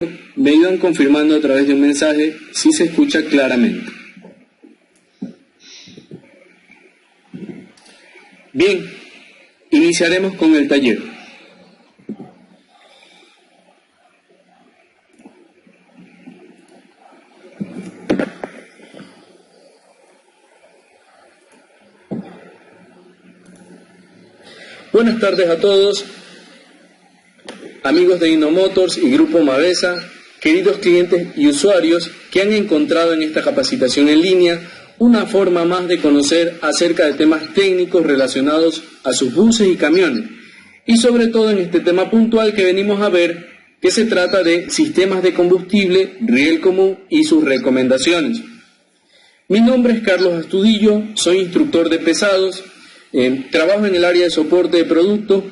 me ayudan confirmando a través de un mensaje si se escucha claramente. Bien, iniciaremos con el taller. Buenas tardes a todos, amigos de InnoMotors y Grupo Mavesa, queridos clientes y usuarios que han encontrado en esta capacitación en línea una forma más de conocer acerca de temas técnicos relacionados a sus buses y camiones, y sobre todo en este tema puntual que venimos a ver, que se trata de sistemas de combustible, riel común y sus recomendaciones. Mi nombre es Carlos Astudillo, soy instructor de pesados, trabajo en el área de soporte de productos.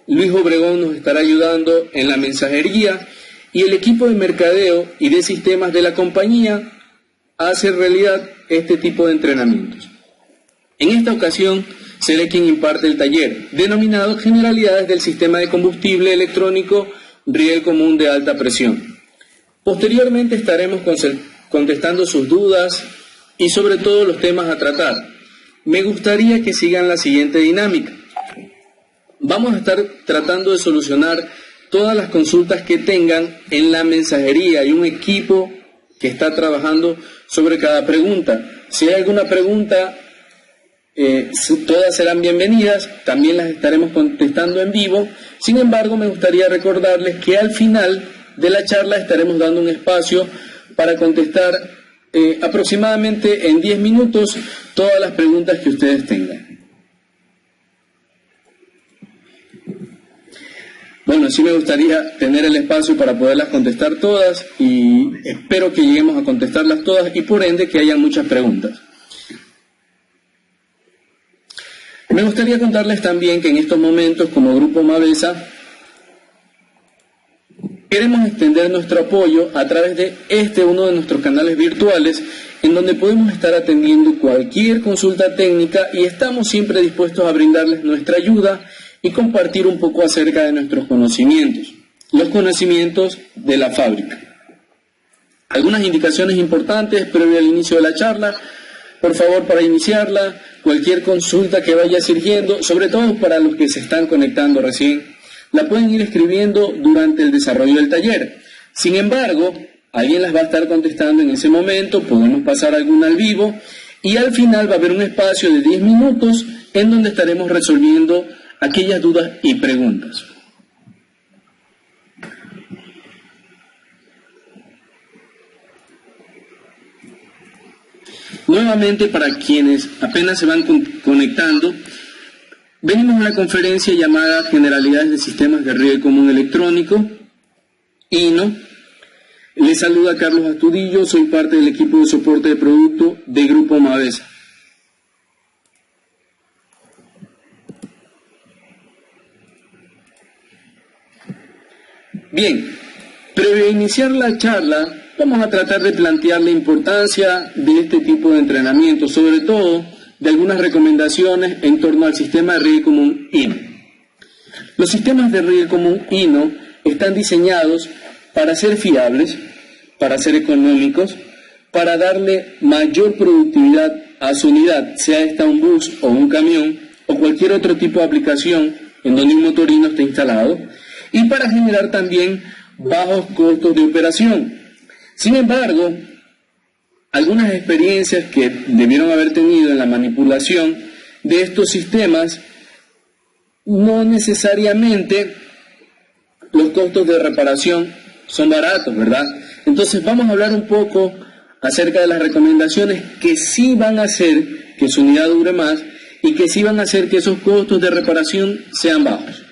Luis Obregón nos estará ayudando en la mensajería y el equipo de mercadeo y de sistemas de la compañía hace realidad este tipo de entrenamientos. En esta ocasión seré quien imparte el taller, denominado Generalidades del Sistema de Combustible Electrónico Riel Común de Alta Presión. Posteriormente estaremos contestando sus dudas y sobre todo los temas a tratar. Me gustaría que sigan la siguiente dinámica. Vamos a estar tratando de solucionar todas las consultas que tengan en la mensajería. Hay un equipo que está trabajando sobre cada pregunta. Si hay alguna pregunta, todas serán bienvenidas, también las estaremos contestando en vivo. Sin embargo, me gustaría recordarles que al final de la charla estaremos dando un espacio para contestar aproximadamente en 10 minutos todas las preguntas que ustedes tengan. Bueno, sí me gustaría tener el espacio para poderlas contestar todas y espero que lleguemos a contestarlas todas y por ende que haya muchas preguntas. Me gustaría contarles también que en estos momentos como Grupo Mavesa queremos extender nuestro apoyo a través de uno de nuestros canales virtuales en donde podemos estar atendiendo cualquier consulta técnica y estamos siempre dispuestos a brindarles nuestra ayuda y compartir un poco acerca de nuestros conocimientos, los conocimientos de la fábrica. Algunas indicaciones importantes previo al inicio de la charla, por favor para iniciarla, cualquier consulta que vaya surgiendo, sobre todo para los que se están conectando recién, la pueden ir escribiendo durante el desarrollo del taller. Sin embargo, alguien las va a estar contestando en ese momento, podemos pasar alguna al vivo y al final va a haber un espacio de 10 minutos en donde estaremos resolviendo aquellas dudas y preguntas. Nuevamente, para quienes apenas se van conectando, venimos a una conferencia llamada Generalidades de Sistemas de Riel Común Electrónico, INO. Les saluda Carlos Astudillo, soy parte del equipo de soporte de producto de Grupo Mavesa. Bien, previo a iniciar la charla, vamos a tratar de plantear la importancia de este tipo de entrenamiento, sobre todo de algunas recomendaciones en torno al sistema de riel común INO. Los sistemas de riel común INO están diseñados para ser fiables, para ser económicos, para darle mayor productividad a su unidad, sea esta un bus o un camión o cualquier otro tipo de aplicación en donde un motorino esté instalado, y para generar también bajos costos de operación. Sin embargo, algunas experiencias que debieron haber tenido en la manipulación de estos sistemas, no necesariamente los costos de reparación son baratos, ¿verdad? Entonces vamos a hablar un poco acerca de las recomendaciones que sí van a hacer que su unidad dure más y que sí van a hacer que esos costos de reparación sean bajos.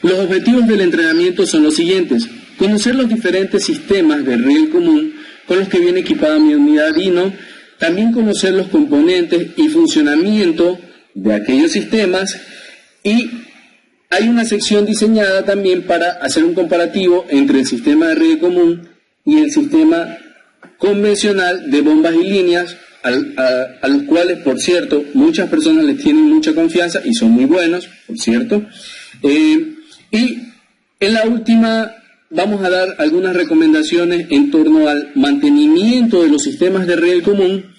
Los objetivos del entrenamiento son los siguientes: conocer los diferentes sistemas de riel común con los que viene equipada mi unidad INO, también conocer los componentes y funcionamiento de aquellos sistemas, y hay una sección diseñada también para hacer un comparativo entre el sistema de riel común y el sistema convencional de bombas y líneas a los cuales, por cierto, muchas personas les tienen mucha confianza y son muy buenos, por cierto. Y en la última vamos a dar algunas recomendaciones en torno al mantenimiento de los sistemas de riel común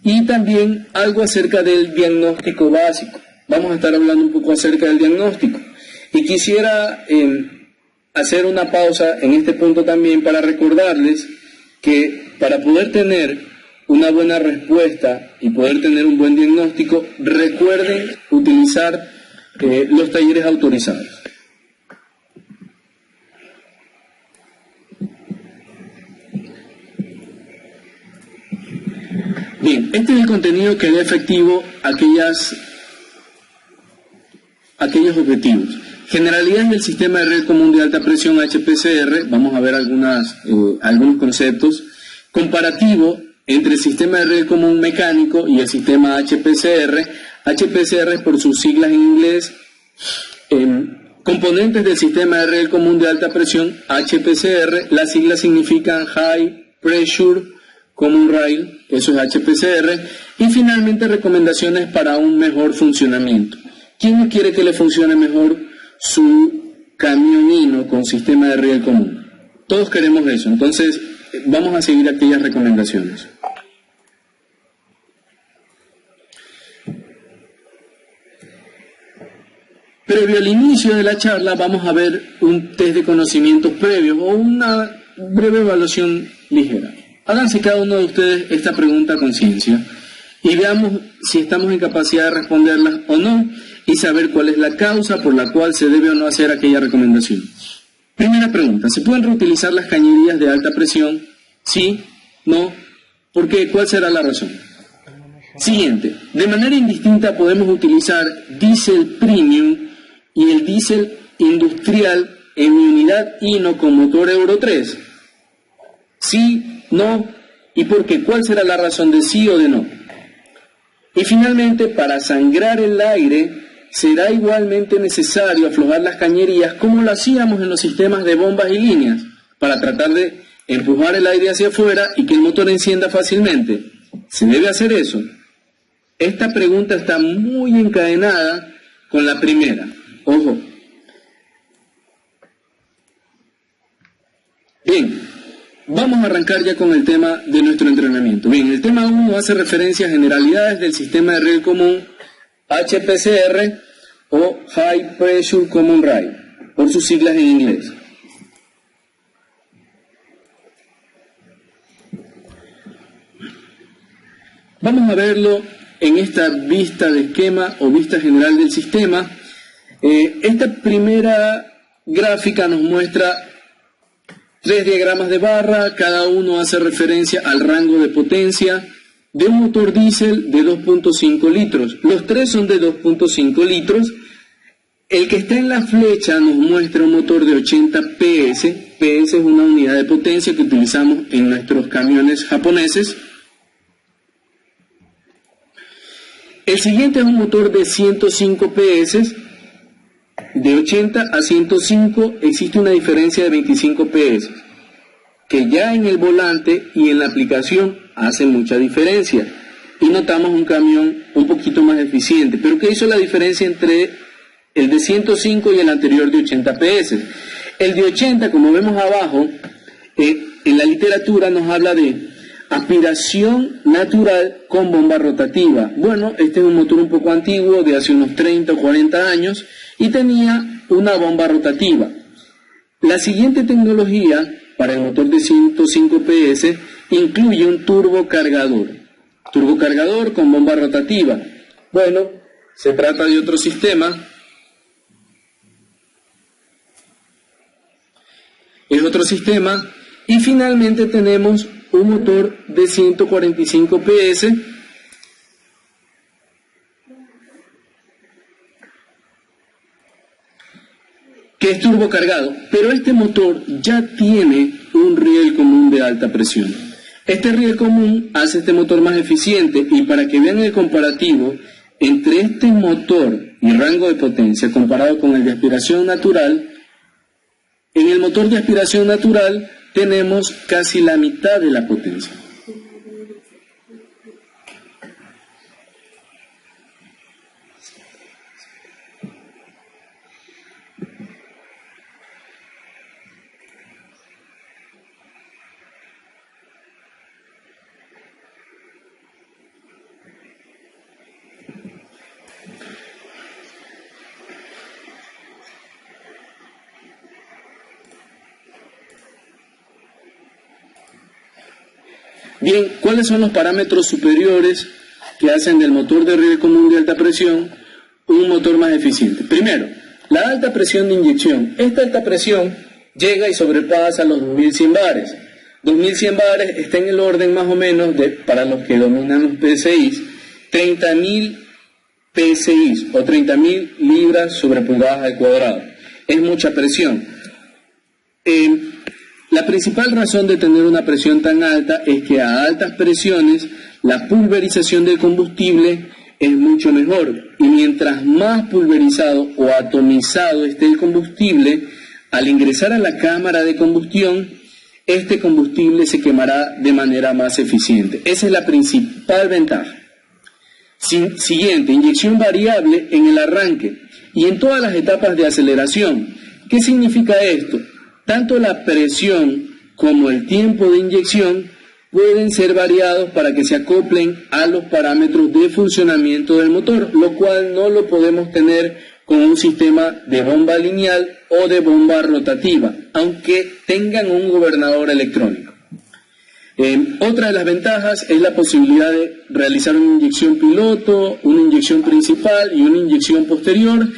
y también algo acerca del diagnóstico básico. Vamos a estar hablando un poco acerca del diagnóstico. Y quisiera hacer una pausa en este punto también para recordarles que para poder tener una buena respuesta y poder tener un buen diagnóstico, recuerden utilizar los talleres autorizados. Bien, este es el contenido que dé efectivo a aquellos objetivos. Generalidades del sistema de riel común de alta presión HPCR, vamos a ver algunos conceptos. Comparativo entre el sistema de riel común mecánico y el sistema HPCR. HPCR es por sus siglas en inglés. Componentes del sistema de riel común de alta presión HPCR, las siglas significan High Pressure Common Rail, eso es HPCR. Y finalmente recomendaciones para un mejor funcionamiento. ¿Quién no quiere que le funcione mejor su camionino con sistema de riel común? Todos queremos eso, entonces vamos a seguir aquellas recomendaciones. Previo al inicio de la charla vamos a ver un test de conocimientos previos o una breve evaluación ligera. Háganse cada uno de ustedes esta pregunta a conciencia y veamos si estamos en capacidad de responderlas o no y saber cuál es la causa por la cual se debe o no hacer aquella recomendación. Primera pregunta, ¿se pueden reutilizar las cañerías de alta presión? ¿Sí? ¿No? ¿Por qué? ¿Cuál será la razón? Siguiente, de manera indistinta podemos utilizar diésel premium y el diésel industrial en mi unidad Hino con motor Euro 3. ¿Sí? ¿No? ¿Y por qué? ¿Cuál será la razón de sí o de no? Y finalmente, para sangrar el aire, será igualmente necesario aflojar las cañerías como lo hacíamos en los sistemas de bombas y líneas, para tratar de empujar el aire hacia afuera y que el motor encienda fácilmente. ¿Se debe hacer eso? Esta pregunta está muy encadenada con la primera. Ojo. Bien, vamos a arrancar ya con el tema de nuestro entrenamiento. Bien, el tema 1 hace referencia a generalidades del sistema de riel común HPCR o High Pressure Common Rail, por sus siglas en inglés. Vamos a verlo en esta vista de esquema o vista general del sistema. Esta primera gráfica nos muestra 3 diagramas de barra, cada uno hace referencia al rango de potencia de un motor diésel de 2.5 litros. Los 3 son de 2.5 litros. El que está en la flecha nos muestra un motor de 80 PS. PS es una unidad de potencia que utilizamos en nuestros camiones japoneses. El siguiente es un motor de 105 PS. De 80 a 105 existe una diferencia de 25 PS, que ya en el volante y en la aplicación hace mucha diferencia. Y notamos un camión un poquito más eficiente. ¿Pero qué hizo la diferencia entre el de 105 y el anterior de 80 PS? El de 80, como vemos abajo, en la literatura nos habla de aspiración natural con bomba rotativa. Bueno, este es un motor un poco antiguo, de hace unos 30 o 40 años, y tenía una bomba rotativa. La siguiente tecnología para el motor de 105 PS incluye un turbocargador. Turbocargador con bomba rotativa. Bueno, se trata de otro sistema. Es otro sistema. Y finalmente tenemos un motor de 145 PS que es turbocargado, pero este motor ya tiene un riel común de alta presión. Este riel común hace este motor más eficiente, y para que vean el comparativo entre este motor y rango de potencia comparado con el de aspiración natural, en el motor de aspiración natural tenemos casi la mitad de la potencia. Bien, ¿cuáles son los parámetros superiores que hacen del motor de riel común de alta presión un motor más eficiente? Primero, la alta presión de inyección. Esta alta presión llega y sobrepasa los 2100 bares. 2100 bares está en el orden más o menos de, para los que dominan los PSIs, 30.000 PSIs o 30.000 libras sobre pulgadas al cuadrado. Es mucha presión. La principal razón de tener una presión tan alta es que a altas presiones la pulverización del combustible es mucho mejor, y mientras más pulverizado o atomizado esté el combustible, al ingresar a la cámara de combustión, este combustible se quemará de manera más eficiente. Esa es la principal ventaja. Siguiente, inyección variable en el arranque y en todas las etapas de aceleración. ¿Qué significa esto? Tanto la presión como el tiempo de inyección pueden ser variados para que se acoplen a los parámetros de funcionamiento del motor, lo cual no lo podemos tener con un sistema de bomba lineal o de bomba rotativa, aunque tengan un gobernador electrónico. Otra de las ventajas es la posibilidad de realizar una inyección piloto, una inyección principal y una inyección posterior.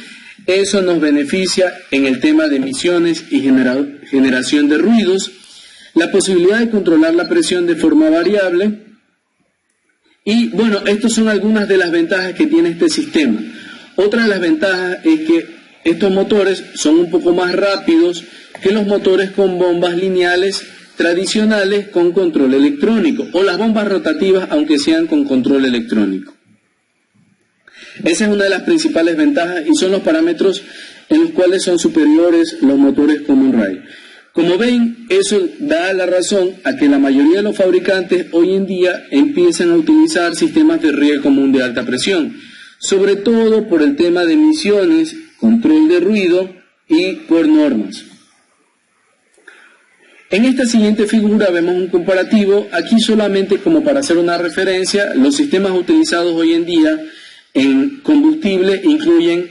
Eso nos beneficia en el tema de emisiones y generación de ruidos, la posibilidad de controlar la presión de forma variable. Y bueno, estas son algunas de las ventajas que tiene este sistema. Otra de las ventajas es que estos motores son un poco más rápidos que los motores con bombas lineales tradicionales con control electrónico, o las bombas rotativas aunque sean con control electrónico. Esa es una de las principales ventajas y son los parámetros en los cuales son superiores los motores Common Rail. Como ven, eso da la razón a que la mayoría de los fabricantes hoy en día empiezan a utilizar sistemas de riel común de alta presión, sobre todo por el tema de emisiones, control de ruido y por normas. En esta siguiente figura vemos un comparativo, aquí solamente como para hacer una referencia. Los sistemas utilizados hoy en día en combustible incluyen,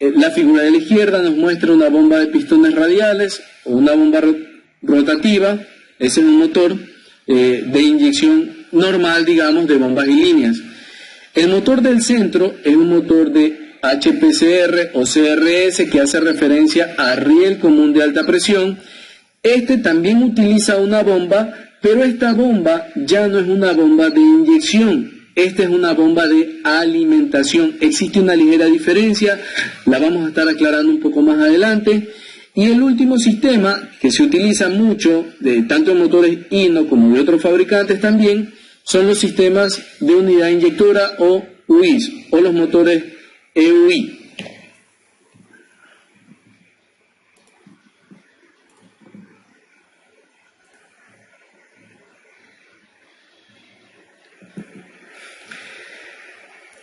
la figura de la izquierda nos muestra una bomba de pistones radiales o una bomba rotativa. Ese es un motor de inyección normal, digamos, de bombas y líneas. El motor del centro es un motor de HPCR o CRS que hace referencia a riel común de alta presión. Este también utiliza una bomba, pero esta bomba ya no es una bomba de inyección, esta es una bomba de alimentación. Existe una ligera diferencia, la vamos a estar aclarando un poco más adelante. Y el último sistema que se utiliza mucho, tanto en motores Hino como de otros fabricantes también, son los sistemas de unidad inyectora o UIs, o los motores EUI.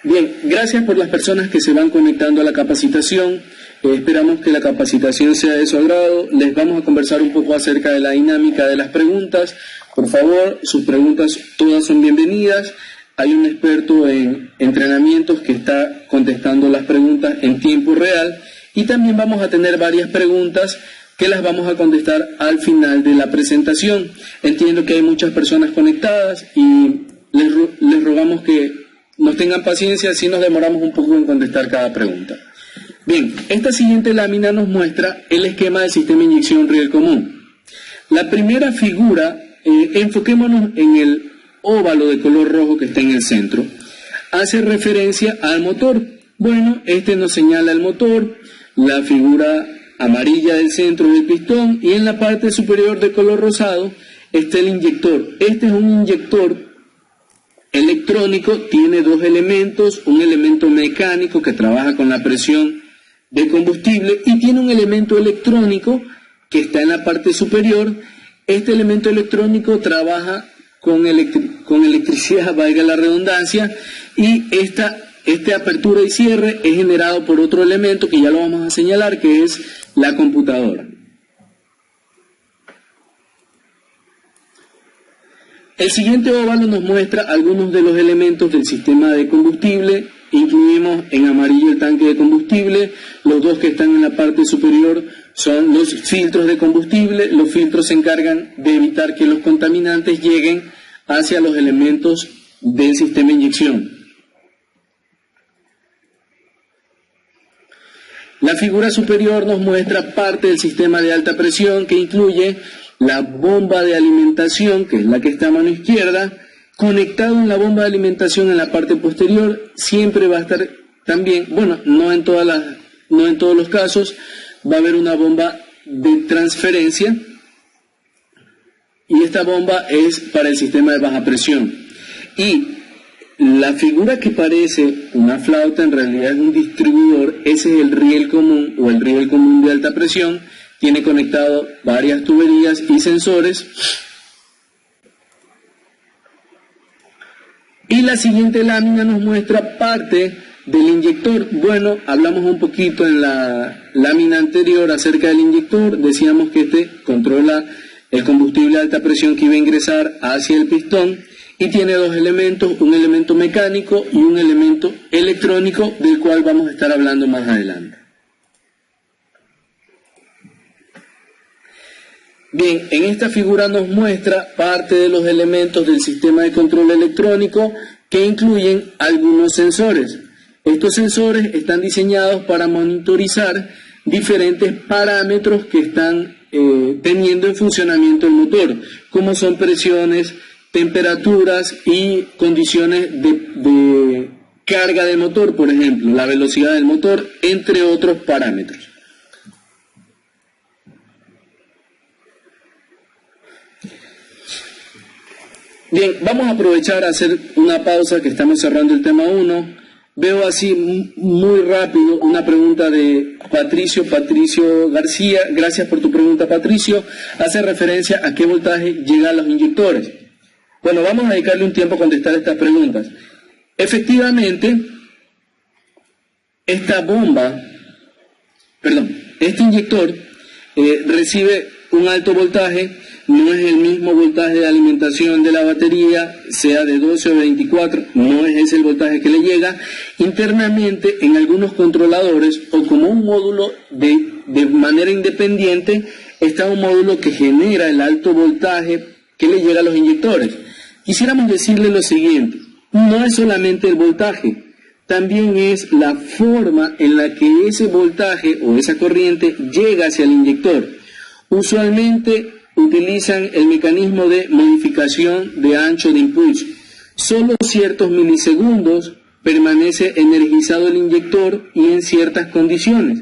Bien, gracias por las personas que se van conectando a la capacitación. Esperamos que la capacitación sea de su agrado. Les vamos a conversar un poco acerca de la dinámica de las preguntas. Por favor, sus preguntas todas son bienvenidas. Hay un experto en entrenamientos que está contestando las preguntas en tiempo real. Y también vamos a tener varias preguntas que las vamos a contestar al final de la presentación. Entiendo que hay muchas personas conectadas y les rogamos que nos tengan paciencia si nos demoramos un poco en contestar cada pregunta. Bien, esta siguiente lámina nos muestra el esquema del sistema de inyección riel común. La primera figura, enfoquémonos en el óvalo de color rojo que está en el centro. Hace referencia al motor. Bueno, este nos señala el motor, la figura amarilla del centro del pistón, y en la parte superior de color rosado está el inyector. Este es un inyector electrónico, tiene dos elementos, un elemento mecánico que trabaja con la presión de combustible y tiene un elemento electrónico que está en la parte superior. Este elemento electrónico trabaja con electricidad, valga la redundancia, y esta apertura y cierre es generado por otro elemento que ya lo vamos a señalar, que es la computadora. El siguiente óvalo nos muestra algunos de los elementos del sistema de combustible. Incluimos en amarillo el tanque de combustible. Los dos que están en la parte superior son los filtros de combustible. Los filtros se encargan de evitar que los contaminantes lleguen hacia los elementos del sistema de inyección. La figura superior nos muestra parte del sistema de alta presión que incluye la bomba de alimentación, que es la que está a mano izquierda. Conectado en la bomba de alimentación en la parte posterior siempre va a estar también, bueno, no en todos los casos, va a haber una bomba de transferencia y esta bomba es para el sistema de baja presión. Y la figura que parece una flauta en realidad es un distribuidor, ese es el riel común o el riel común de alta presión, tiene conectado varias tuberías y sensores. Y la siguiente lámina nos muestra parte del inyector. Bueno, hablamos un poquito en la lámina anterior acerca del inyector, decíamos que este controla el combustible de alta presión que iba a ingresar hacia el pistón y tiene dos elementos, un elemento mecánico y un elemento electrónico del cual vamos a estar hablando más adelante. Bien, en esta figura nos muestra parte de los elementos del sistema de control electrónico que incluyen algunos sensores. Estos sensores están diseñados para monitorizar diferentes parámetros que están teniendo en funcionamiento el motor, como son presiones, temperaturas y condiciones de carga del motor, por ejemplo, la velocidad del motor, entre otros parámetros. Bien, vamos a aprovechar a hacer una pausa que estamos cerrando el tema 1. Veo así muy rápido una pregunta de Patricio García. Gracias por tu pregunta, Patricio. Hace referencia a qué voltaje llega a los inyectores. Bueno, vamos a dedicarle un tiempo a contestar estas preguntas. Efectivamente, este inyector recibe un alto voltaje. No es el mismo voltaje de alimentación de la batería, sea de 12 o 24, no es ese el voltaje que le llega. Internamente, en algunos controladores o como un módulo de manera independiente, está un módulo que genera el alto voltaje que le llega a los inyectores. Quisiéramos decirle lo siguiente, no es solamente el voltaje, también es la forma en la que ese voltaje o esa corriente llega hacia el inyector. Usualmente utilizan el mecanismo de modificación de ancho de impulso. Solo ciertos milisegundos permanece energizado el inyector y en ciertas condiciones.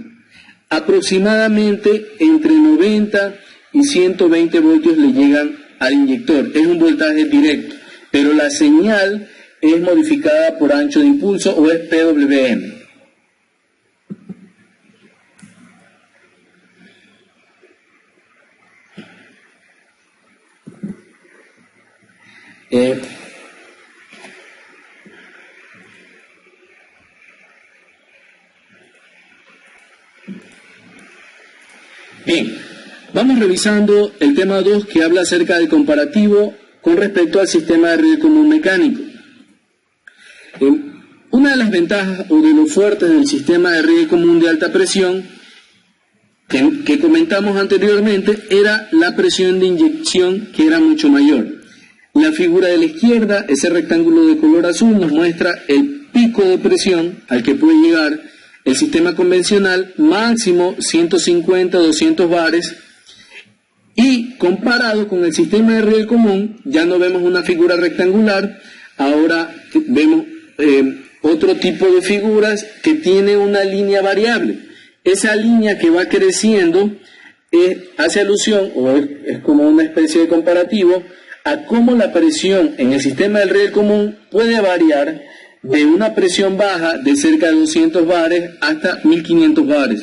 Aproximadamente entre 90 y 120 voltios le llegan al inyector. Es un voltaje directo, pero la señal es modificada por ancho de impulso o es PWM. Bien, vamos revisando el tema 2 que habla acerca del comparativo con respecto al sistema de riel común mecánico. Una de las ventajas o de los fuertes del sistema de riel común de alta presión que comentamos anteriormente era la presión de inyección, que era mucho mayor. La figura de la izquierda, ese rectángulo de color azul, nos muestra el pico de presión al que puede llegar el sistema convencional, máximo 150-200 bares, y comparado con el sistema de riel común, ya no vemos una figura rectangular, ahora vemos otro tipo de figuras que tiene una línea variable. Esa línea que va creciendo hace alusión, o es como una especie de comparativo, a cómo la presión en el sistema del riel común puede variar de una presión baja de cerca de 200 bares hasta 1500 bares.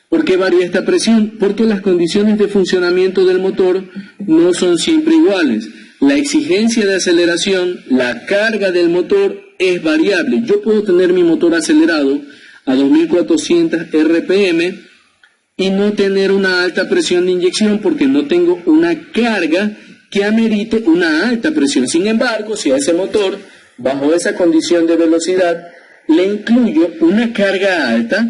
¿Por qué varía esta presión? Porque las condiciones de funcionamiento del motor no son siempre iguales. La exigencia de aceleración, la carga del motor es variable. Yo puedo tener mi motor acelerado a 2400 RPM y no tener una alta presión de inyección porque no tengo una carga que amerite una alta presión. Sin embargo, si a ese motor, bajo esa condición de velocidad, le incluyo una carga alta,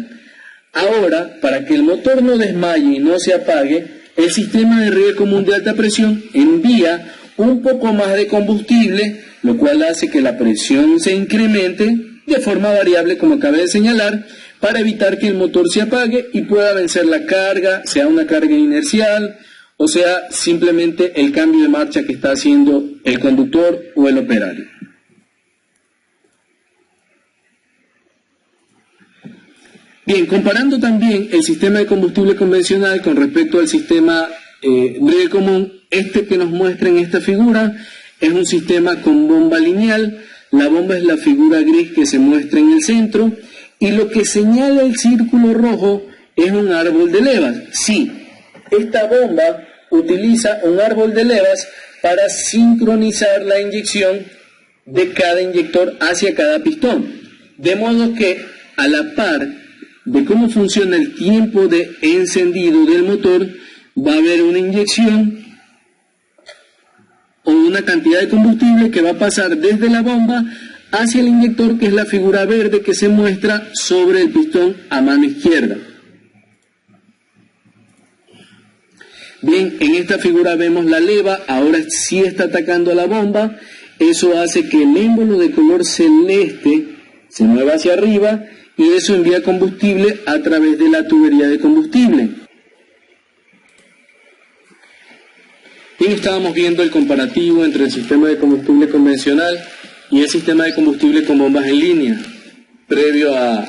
ahora, para que el motor no desmaye y no se apague, el sistema de riel común de alta presión envía un poco más de combustible, lo cual hace que la presión se incremente de forma variable, como acabé de señalar, para evitar que el motor se apague y pueda vencer la carga, sea una carga inercial, o sea, simplemente el cambio de marcha que está haciendo el conductor o el operario. Bien, comparando también el sistema de combustible convencional con respecto al sistema riel común, este que nos muestra en esta figura es un sistema con bomba lineal. La bomba es la figura gris que se muestra en el centro y lo que señala el círculo rojo es un árbol de levas. Sí, esta bomba utiliza un árbol de levas para sincronizar la inyección de cada inyector hacia cada pistón, de modo que a la par de cómo funciona el tiempo de encendido del motor, va a haber una inyección o una cantidad de combustible que va a pasar desde la bomba hacia el inyector, que es la figura verde que se muestra sobre el pistón a mano izquierda. Bien, en esta figura vemos la leva, ahora sí está atacando a la bomba, eso hace que el émbolo de color celeste se mueva hacia arriba y eso envía combustible a través de la tubería de combustible. Bien, estábamos viendo el comparativo entre el sistema de combustible convencional y el sistema de combustible con bombas en línea, previo a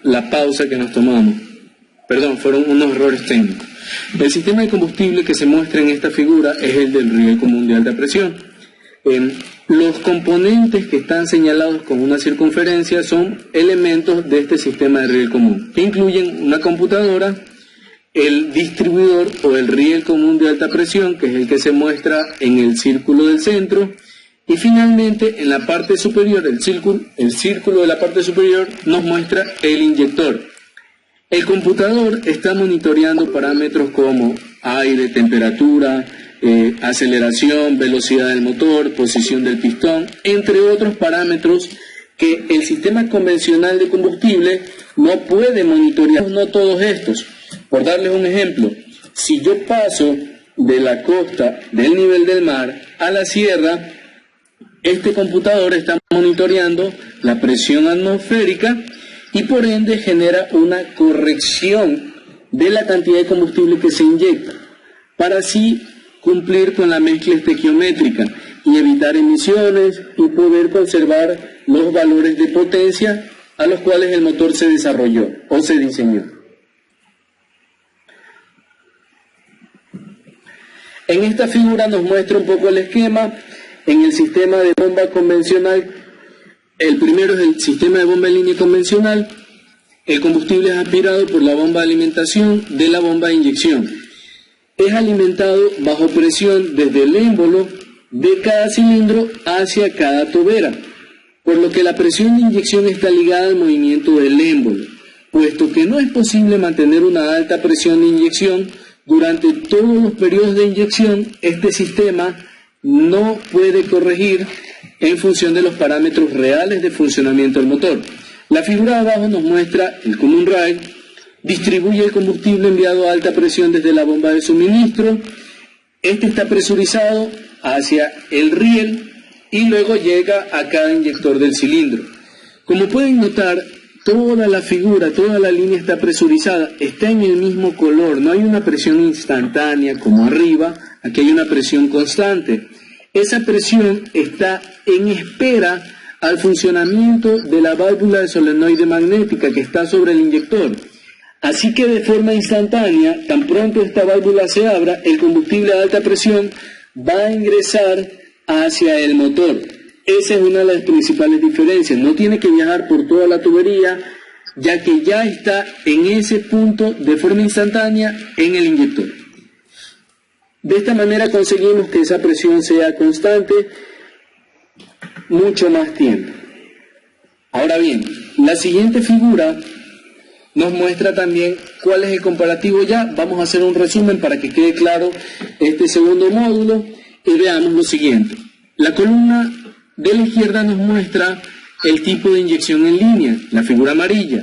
la pausa que nos tomamos. Perdón, fueron unos errores técnicos. El sistema de combustible que se muestra en esta figura es el del riel común de alta presión. Los componentes que están señalados con una circunferencia son elementos de este sistema de riel común, que incluyen una computadora, el distribuidor o el riel común de alta presión, que es el que se muestra en el círculo del centro, y finalmente en la parte superior, el círculo de la parte superior nos muestra el inyector. El computador está monitoreando parámetros como aire, temperatura, aceleración, velocidad del motor, posición del pistón, entre otros parámetros que el sistema convencional de combustible no puede monitorear, no todos estos. Por darles un ejemplo, si yo paso de la costa del nivel del mar a la sierra, este computador está monitoreando la presión atmosférica y por ende genera una corrección de la cantidad de combustible que se inyecta, para así cumplir con la mezcla estequiométrica y evitar emisiones y poder conservar los valores de potencia a los cuales el motor se desarrolló o se diseñó. En esta figura nos muestra un poco el esquema. En el sistema de bomba convencional, el primero es el sistema de bomba en línea convencional. El combustible es aspirado por la bomba de alimentación de la bomba de inyección. Es alimentado bajo presión desde el émbolo de cada cilindro hacia cada tobera, por lo que la presión de inyección está ligada al movimiento del émbolo, puesto que no es posible mantener una alta presión de inyección durante todos los periodos de inyección. Este sistema no puede corregir en función de los parámetros reales de funcionamiento del motor. La figura de abajo nos muestra el common rail, distribuye el combustible enviado a alta presión desde la bomba de suministro. Este está presurizado hacia el riel y luego llega a cada inyector del cilindro. Como pueden notar, toda la figura, toda la línea está presurizada, está en el mismo color, no hay una presión instantánea como arriba, aquí hay una presión constante. Esa presión está en espera al funcionamiento de la válvula de solenoide magnética que está sobre el inyector. Así que de forma instantánea, tan pronto esta válvula se abra, el combustible a alta presión va a ingresar hacia el motor. Esa es una de las principales diferencias. No tiene que viajar por toda la tubería, ya que ya está en ese punto de forma instantánea en el inyector. De esta manera conseguimos que esa presión sea constante mucho más tiempo. Ahora bien, la siguiente figura nos muestra también cuál es el comparativo ya. Vamos a hacer un resumen para que quede claro este segundo módulo y veamos lo siguiente. La columna de la izquierda nos muestra el tipo de inyección en línea, la figura amarilla.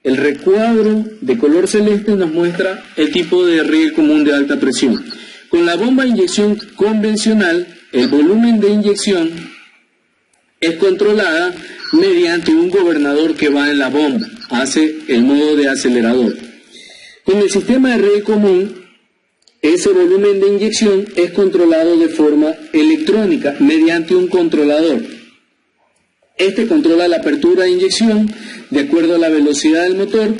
El recuadro de color celeste nos muestra el tipo de riel común de alta presión. Con la bomba de inyección convencional, el volumen de inyección es controlada mediante un gobernador que va en la bomba, hace el modo de acelerador. En el sistema de riel común, ese volumen de inyección es controlado de forma electrónica mediante un controlador. Este controla la apertura de inyección de acuerdo a la velocidad del motor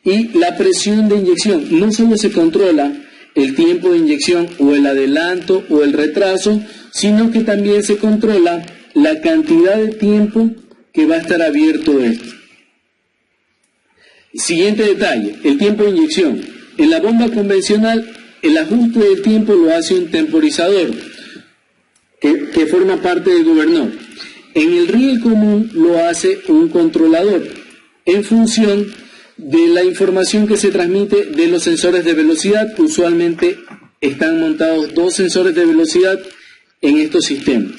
y la presión de inyección. No solo se controla el tiempo de inyección o el adelanto o el retraso, sino que también se controla la cantidad de tiempo que va a estar abierto esto. Siguiente detalle, el tiempo de inyección. En la bomba convencional, el ajuste del tiempo lo hace un temporizador que forma parte del gobernador. En el riel común lo hace un controlador en función de la información que se transmite de los sensores de velocidad. Usualmente están montados 2 sensores de velocidad en estos sistemas.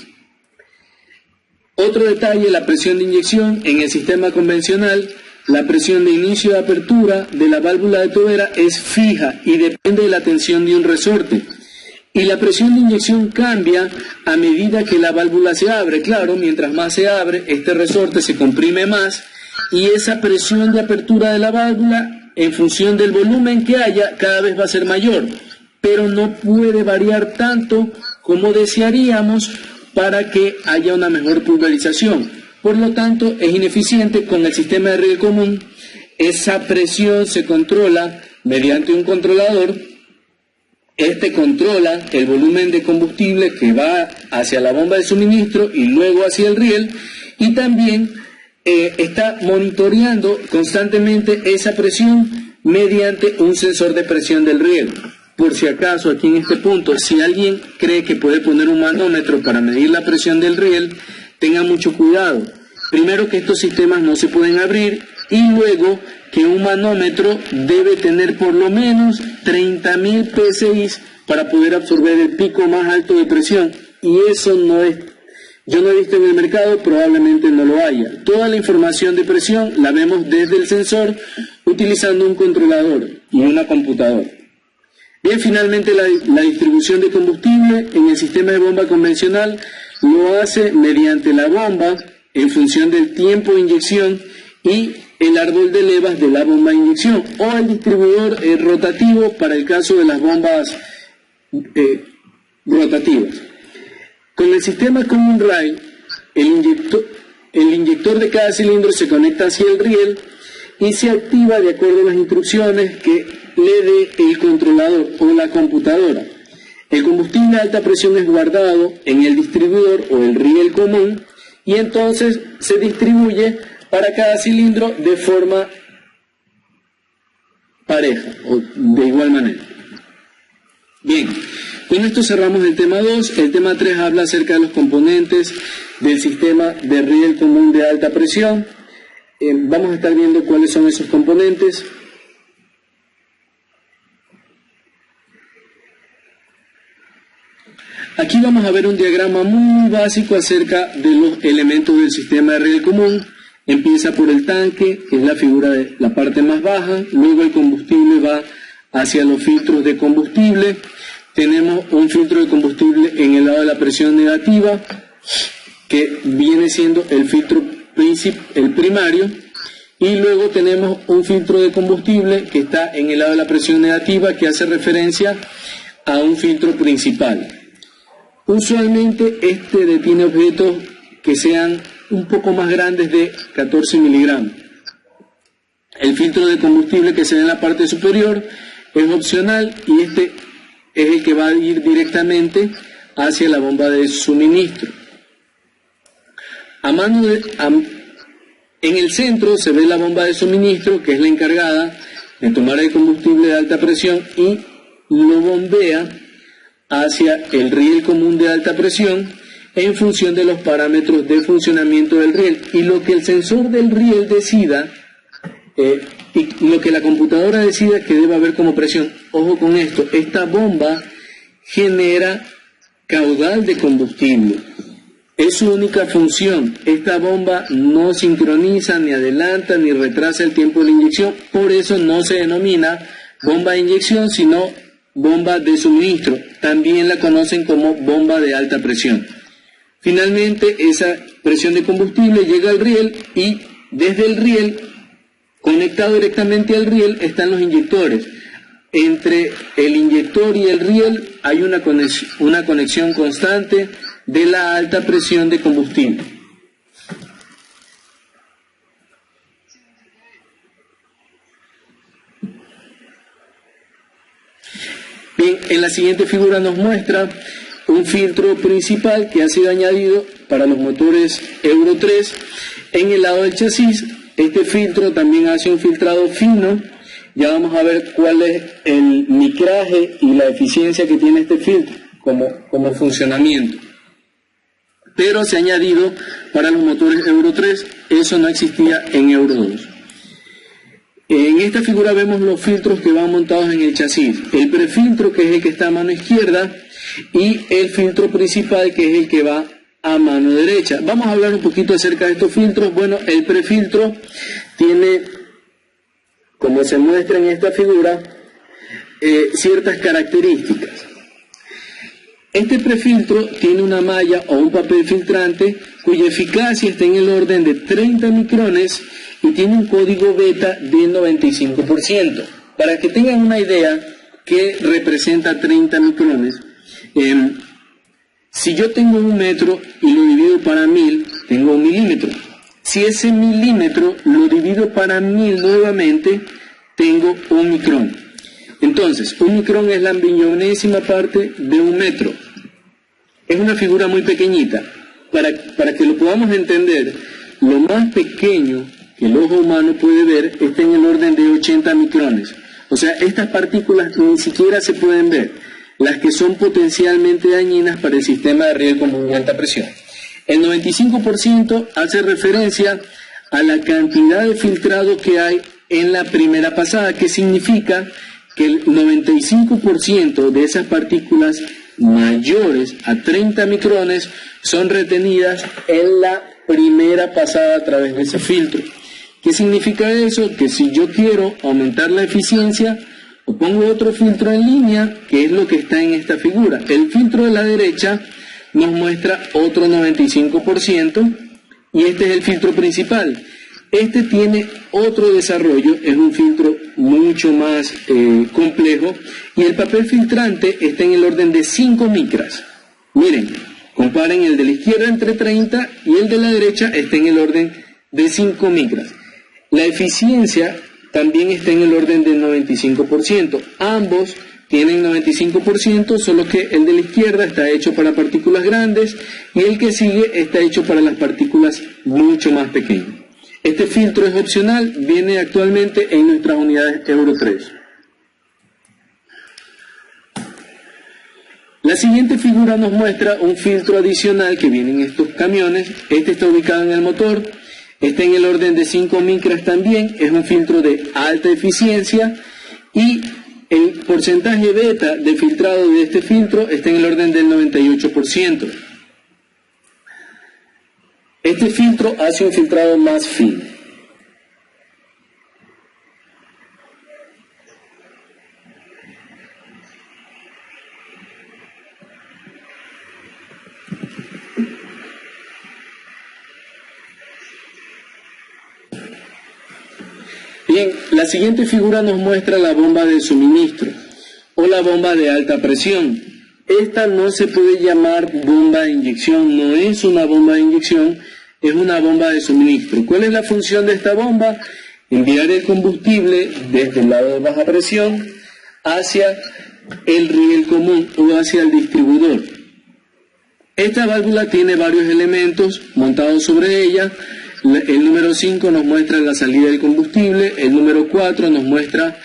Otro detalle, la presión de inyección. En el sistema convencional, la presión de inicio de apertura de la válvula de tobera es fija y depende de la tensión de un resorte. Y la presión de inyección cambia a medida que la válvula se abre. Claro, mientras más se abre, este resorte se comprime más y esa presión de apertura de la válvula, en función del volumen que haya, cada vez va a ser mayor. Pero no puede variar tanto como desearíamos para que haya una mejor pulverización. Por lo tanto, es ineficiente. Con el sistema de riel común. Esa presión se controla mediante un controlador. Este controla el volumen de combustible que va hacia la bomba de suministro y luego hacia el riel, y también está monitoreando constantemente esa presión mediante un sensor de presión del riel. Por si acaso, aquí en este punto, si alguien cree que puede poner un manómetro para medir la presión del riel, tenga mucho cuidado. Primero, que estos sistemas no se pueden abrir, y luego que un manómetro debe tener por lo menos 30.000 PSI para poder absorber el pico más alto de presión, y eso no es, yo no he visto en el mercado, probablemente no lo haya. Toda la información de presión la vemos desde el sensor utilizando un controlador y una computadora. Bien, finalmente la distribución de combustible en el sistema de bomba convencional lo hace mediante la bomba en función del tiempo de inyección y el árbol de levas de la bomba de inyección, o el distribuidor rotativo para el caso de las bombas rotativas. Con el sistema Common Rail, el inyector de cada cilindro se conecta hacia el riel y se activa de acuerdo a las instrucciones que le dé el controlador o la computadora. El combustible a alta presión es guardado en el distribuidor o el riel común y entonces se distribuye para cada cilindro de forma pareja o de igual manera. Bien, con esto cerramos el tema 2. El tema 3 habla acerca de los componentes del sistema de riel común de alta presión. Vamos a estar viendo cuáles son esos componentes. Aquí vamos a ver un diagrama muy básico acerca de los elementos del sistema de riel común. Empieza por el tanque, que es la figura de la parte más baja, luego el combustible va hacia los filtros de combustible. Tenemos un filtro de combustible en el lado de la presión negativa, que viene siendo el filtro el primario, y luego tenemos un filtro de combustible que está en el lado de la presión negativa, que hace referencia a un filtro principal. Usualmente este detiene objetos que sean un poco más grandes de 14 miligramos. El filtro de combustible que se ve en la parte superior es opcional y este es el que va a ir directamente hacia la bomba de suministro. En el centro se ve la bomba de suministro, que es la encargada de tomar el combustible de alta presión y lo bombea hacia el riel común de alta presión en función de los parámetros de funcionamiento del riel. Y lo que el sensor del riel decida, y lo que la computadora decida que debe haber como presión. Ojo con esto, esta bomba genera caudal de combustible. Es su única función. Esta bomba no sincroniza, ni adelanta, ni retrasa el tiempo de la inyección. Por eso no se denomina bomba de inyección, sino bomba de suministro, también la conocen como bomba de alta presión. Finalmente, esa presión de combustible llega al riel y desde el riel, conectado directamente al riel, están los inyectores. Entre el inyector y el riel hay una conexión constante de la alta presión de combustible. Bien, en la siguiente figura nos muestra un filtro principal que ha sido añadido para los motores Euro 3 en el lado del chasis. Este filtro también hace un filtrado fino. Ya vamos a ver cuál es el micraje y la eficiencia que tiene este filtro como funcionamiento. Pero se ha añadido para los motores Euro 3, eso no existía en Euro 2. En esta figura vemos los filtros que van montados en el chasis. El prefiltro, que es el que está a mano izquierda, y el filtro principal, que es el que va a mano derecha. Vamos a hablar un poquito acerca de estos filtros. Bueno, el prefiltro tiene, como se muestra en esta figura, ciertas características. Este prefiltro tiene una malla o un papel filtrante cuya eficacia está en el orden de 30 micrones y tiene un código beta de 95%. Para que tengan una idea qué representa 30 micrones, si yo tengo 1 metro y lo divido para 1000, tengo 1 milímetro. Si ese milímetro lo divido para 1000 nuevamente, tengo 1 micrón. Entonces, 1 micrón es la millonésima parte de 1 metro. Es una figura muy pequeñita. Para que lo podamos entender, lo más pequeño que el ojo humano puede ver está en el orden de 80 micrones. O sea, estas partículas ni siquiera se pueden ver, las que son potencialmente dañinas para el sistema de riel común de alta presión. El 95% hace referencia a la cantidad de filtrado que hay en la primera pasada, que significa que el 95% de esas partículas mayores a 30 micrones son retenidas en la primera pasada a través de ese filtro. ¿Qué significa eso? Que si yo quiero aumentar la eficiencia, o pongo otro filtro en línea, que es lo que está en esta figura. El filtro de la derecha nos muestra otro 95% y este es el filtro principal. Este tiene otro desarrollo, es un filtro mucho más complejo y el papel filtrante está en el orden de 5 micras. Miren, comparen el de la izquierda entre 30 y el de la derecha está en el orden de 5 micras. La eficiencia también está en el orden del 95%. Ambos tienen 95%, solo que el de la izquierda está hecho para partículas grandes y el que sigue está hecho para las partículas mucho más pequeñas. Este filtro es opcional, viene actualmente en nuestras unidades Euro 3. La siguiente figura nos muestra un filtro adicional que viene en estos camiones. Este está ubicado en el motor, está en el orden de 5 micras también, es un filtro de alta eficiencia y el porcentaje beta de filtrado de este filtro está en el orden del 98%. Este filtro hace un filtrado más fino. Bien, la siguiente figura nos muestra la bomba de suministro o la bomba de alta presión. Esta no se puede llamar bomba de inyección, no es una bomba de inyección, es una bomba de suministro. ¿Cuál es la función de esta bomba? Enviar el combustible desde el lado de baja presión hacia el riel común o hacia el distribuidor. Esta válvula tiene varios elementos montados sobre ella. El número 5 nos muestra la salida del combustible, el número 4 nos muestra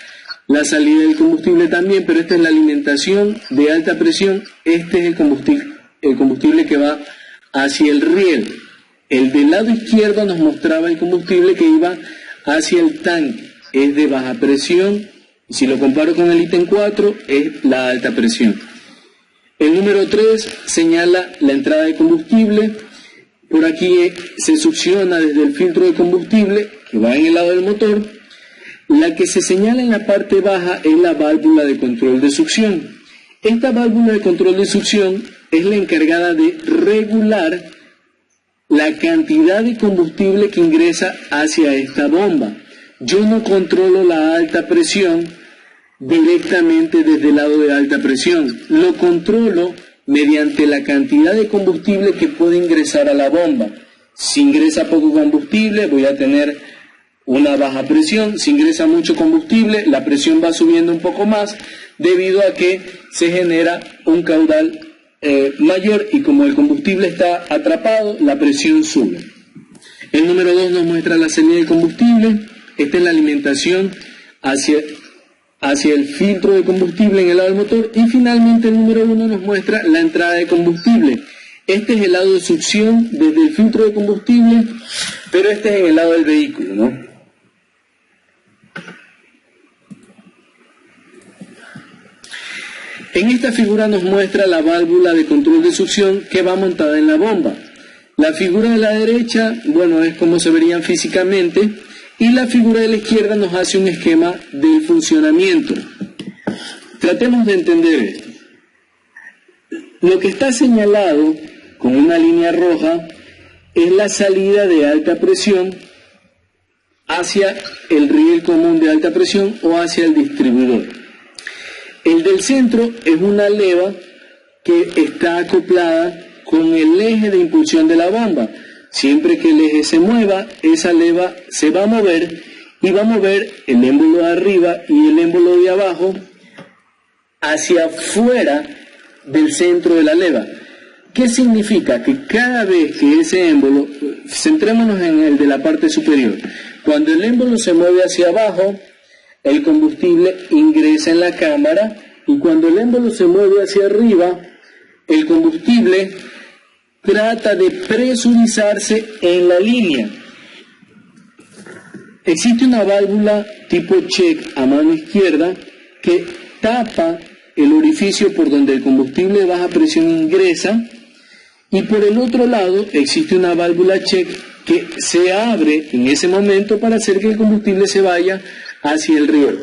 la salida del combustible también, pero esta es la alimentación de alta presión, este es el combustible que va hacia el riel. El del lado izquierdo nos mostraba el combustible que iba hacia el tanque, es de baja presión, y si lo comparo con el ítem 4 es la alta presión. El número 3 señala la entrada de combustible. Por aquí se succiona desde el filtro de combustible que va en el lado del motor La que se señala en la parte baja es la válvula de control de succión. Esta válvula de control de succión es la encargada de regular la cantidad de combustible que ingresa hacia esta bomba. Yo no controlo la alta presión directamente desde el lado de alta presión. Lo controlo mediante la cantidad de combustible que puede ingresar a la bomba. Si ingresa poco combustible, voy a tener una baja presión. Si ingresa mucho combustible, la presión va subiendo un poco más debido a que se genera un caudal mayor, y como el combustible está atrapado, la presión sube. El número 2 nos muestra la salida de combustible. Esta es la alimentación hacia el filtro de combustible en el lado del motor. Y finalmente el número 1 nos muestra la entrada de combustible. Este es el lado de succión desde el filtro de combustible, pero este es en el lado del vehículo, ¿no? En esta figura nos muestra la válvula de control de succión que va montada en la bomba. La figura de la derecha, bueno, es como se verían físicamente, y la figura de la izquierda nos hace un esquema del funcionamiento. Tratemos de entender esto. Lo que está señalado con una línea roja es la salida de alta presión hacia el riel común de alta presión o hacia el distribuidor. El del centro es una leva que está acoplada con el eje de impulsión de la bomba. Siempre que el eje se mueva, esa leva se va a mover y va a mover el émbolo de arriba y el émbolo de abajo hacia afuera del centro de la leva. ¿Qué significa? Que cada vez que ese émbolo, centrémonos en el de la parte superior, cuando el émbolo se mueve hacia abajo, el combustible ingresa en la cámara, y cuando el émbolo se mueve hacia arriba, el combustible trata de presurizarse en la línea. Existe una válvula tipo check a mano izquierda que tapa el orificio por donde el combustible de baja presión ingresa, y por el otro lado existe una válvula check que se abre en ese momento para hacer que el combustible se vaya hacia el riel.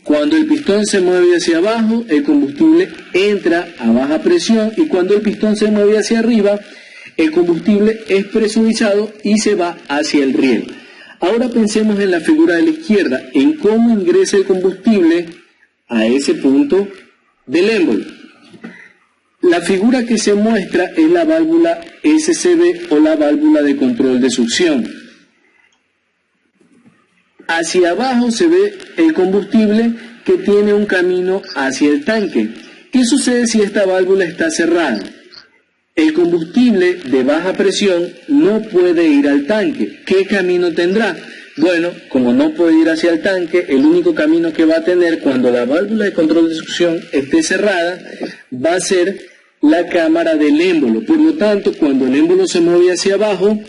Cuando el pistón se mueve hacia abajo, el combustible entra a baja presión, y cuando el pistón se mueve hacia arriba, el combustible es presurizado y se va hacia el riel. Ahora pensemos en la figura de la izquierda, en cómo ingresa el combustible a ese punto del émbolo. La figura que se muestra es la válvula SCB o la válvula de control de succión. Hacia abajo se ve el combustible que tiene un camino hacia el tanque. ¿Qué sucede si esta válvula está cerrada? El combustible de baja presión no puede ir al tanque. ¿Qué camino tendrá? Bueno, como no puede ir hacia el tanque, el único camino que va a tener cuando la válvula de control de succión esté cerrada va a ser la cámara del émbolo. Por lo tanto, cuando el émbolo se mueve hacia abajo,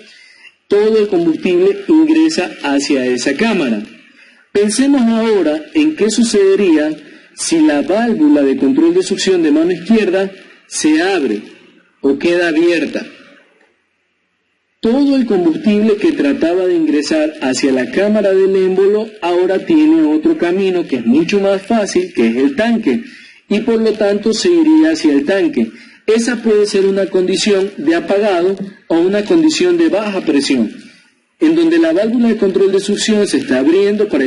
todo el combustible ingresa hacia esa cámara. Pensemos ahora en qué sucedería si la válvula de control de succión de mano izquierda se abre o queda abierta. Todo el combustible que trataba de ingresar hacia la cámara del émbolo ahora tiene otro camino que es mucho más fácil, que es el tanque, y por lo tanto se iría hacia el tanque. Esa puede ser una condición de apagado o una condición de baja presión, en donde la válvula de control de succión se está abriendo para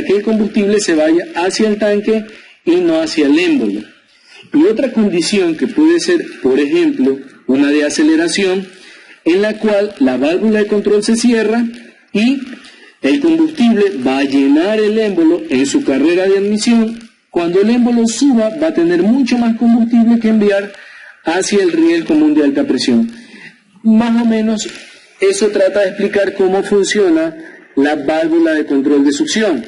que el combustible se vaya hacia el tanque y no hacia el émbolo. Y otra condición que puede ser, por ejemplo, una de aceleración, en la cual la válvula de control se cierra y el combustible va a llenar el émbolo en su carrera de admisión. Cuando el émbolo suba, va a tener mucho más combustible que enviar hacia el riel común de alta presión. Más o menos eso trata de explicar cómo funciona la válvula de control de succión.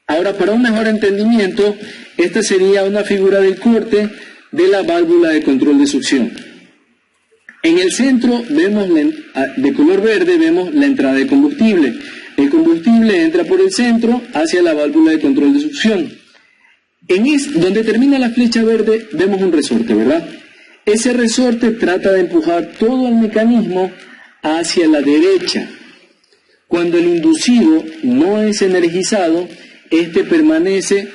Ahora, para un mejor entendimiento, esta sería una figura del corte de la válvula de control de succión. En el centro vemos de color verde vemos la entrada de combustible. El combustible entra por el centro hacia la válvula de control de succión. Donde termina la flecha verde vemos un resorte, ¿verdad? Ese resorte trata de empujar todo el mecanismo hacia la derecha. Cuando el inducido no es energizado, este permanece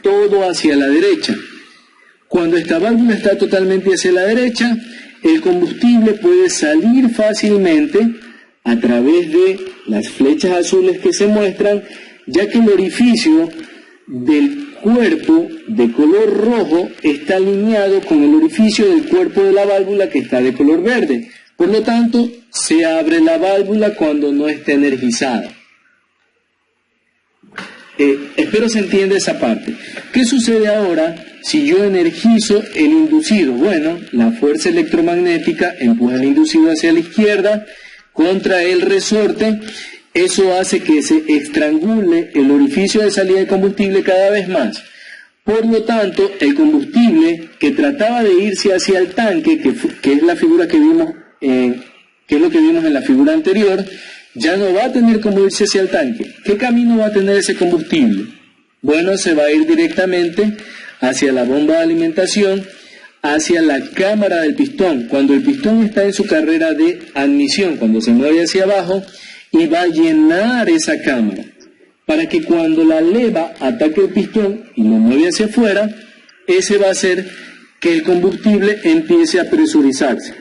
todo hacia la derecha. Cuando esta válvula está totalmente hacia la derecha, el combustible puede salir fácilmente a través de las flechas azules que se muestran, ya que el orificio del cuerpo de color rojo está alineado con el orificio del cuerpo de la válvula que está de color verde. Por lo tanto, se abre la válvula cuando no está energizada. Espero se entienda esa parte. ¿Qué sucede ahora si yo energizo el inducido? Bueno, la fuerza electromagnética empuja el inducido hacia la izquierda contra el resorte. Eso hace que se estrangule el orificio de salida de combustible cada vez más. Por lo tanto, el combustible que trataba de irse hacia el tanque, que es la figura que vimos, que es lo que vimos en la figura anterior, ya no va a tener como irse hacia el tanque. ¿Qué camino va a tener ese combustible? Bueno, se va a ir directamente hacia la bomba de alimentación, hacia la cámara del pistón. Cuando el pistón está en su carrera de admisión, cuando se mueve hacia abajo, y va a llenar esa cámara, para que cuando la leva ataque el pistón y lo mueve hacia afuera, ese va a hacer que el combustible empiece a presurizarse.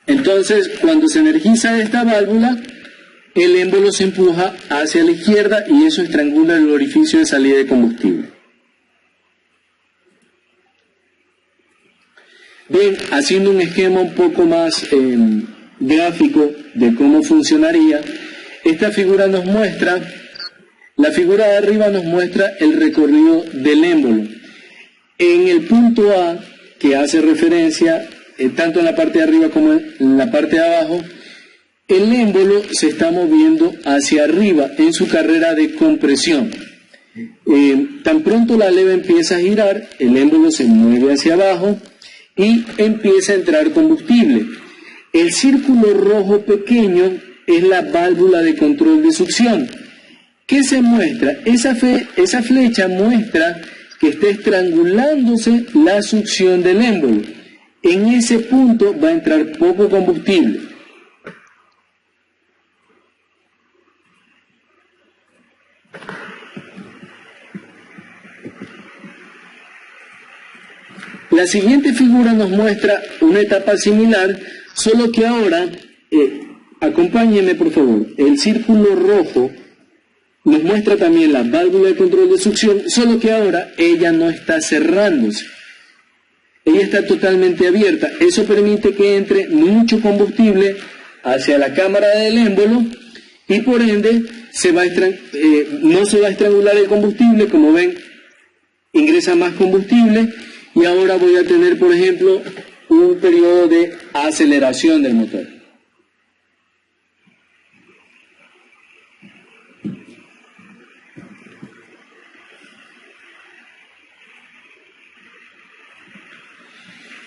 Entonces, cuando se energiza esta válvula, el émbolo se empuja hacia la izquierda y eso estrangula el orificio de salida de combustible. Bien, haciendo un esquema un poco más gráfico de cómo funcionaría, esta figura nos muestra, la figura de arriba nos muestra el recorrido del émbolo. En el punto A, que hace referencia tanto en la parte de arriba como en la parte de abajo, el émbolo se está moviendo hacia arriba en su carrera de compresión. Tan pronto la leva empieza a girar, el émbolo se mueve hacia abajo y empieza a entrar combustible. El círculo rojo pequeño es la válvula de control de succión. ¿Qué se muestra? Esa flecha muestra que está estrangulándose la succión del émbolo. En ese punto va a entrar poco combustible. La siguiente figura nos muestra una etapa similar, solo que ahora, acompáñenme por favor, el círculo rojo nos muestra también la válvula de control de succión, solo que ahora ella no está cerrándose. Ella está totalmente abierta. Eso permite que entre mucho combustible hacia la cámara del émbolo y por ende no se va a estrangular el combustible. Como ven, ingresa más combustible y ahora voy a tener, por ejemplo, un periodo de aceleración del motor.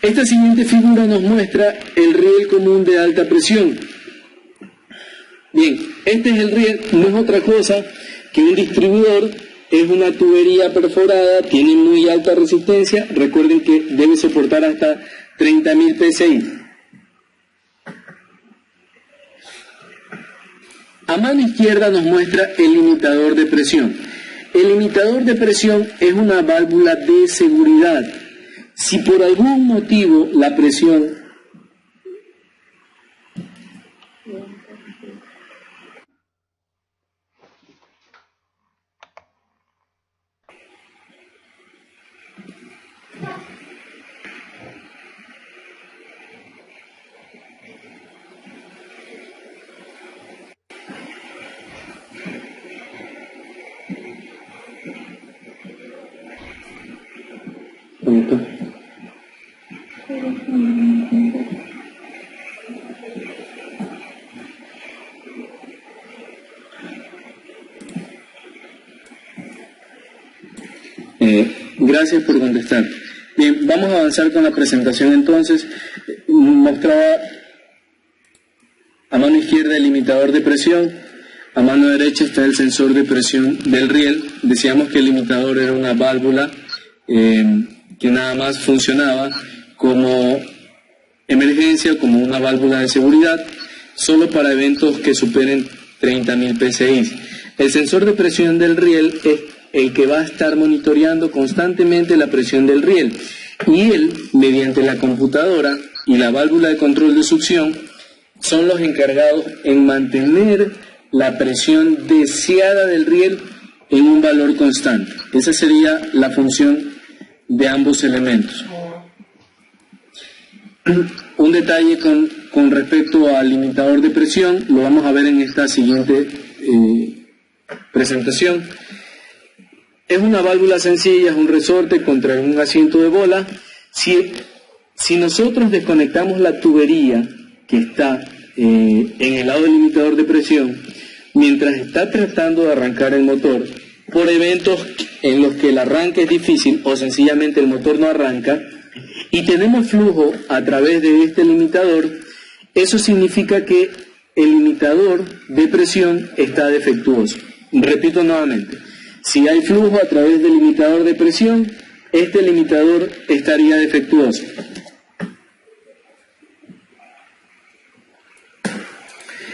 Esta siguiente figura nos muestra el riel común de alta presión. Bien, este es el riel, no es otra cosa que un distribuidor, es una tubería perforada, tiene muy alta resistencia, recuerden que debe soportar hasta 30.000 PSI. A mano izquierda nos muestra el limitador de presión. El limitador de presión es una válvula de seguridad. Si por algún motivo la presión gracias por contestar. Bien, vamos a avanzar con la presentación entonces. Mostraba a mano izquierda el limitador de presión, a mano derecha está el sensor de presión del riel. Decíamos que el limitador era una válvula que nada más funcionaba como emergencia, como una válvula de seguridad. solo para eventos que superen 30.000 PSI. El sensor de presión del riel es el que va a estar monitoreando constantemente la presión del riel, y él, mediante la computadora y la válvula de control de succión, son los encargados en mantener la presión deseada del riel en un valor constante. Esa sería la función de ambos elementos. Un detalle con respecto al limitador de presión lo vamos a ver en esta siguiente presentación. Es una válvula sencilla, es un resorte contra un asiento de bola. Si nosotros desconectamos la tubería que está en el lado del limitador de presión, mientras está tratando de arrancar el motor, por eventos en los que el arranque es difícil o sencillamente el motor no arranca, y tenemos flujo a través de este limitador, eso significa que el limitador de presión está defectuoso. Repito nuevamente, si hay flujo a través del limitador de presión, este limitador estaría defectuoso.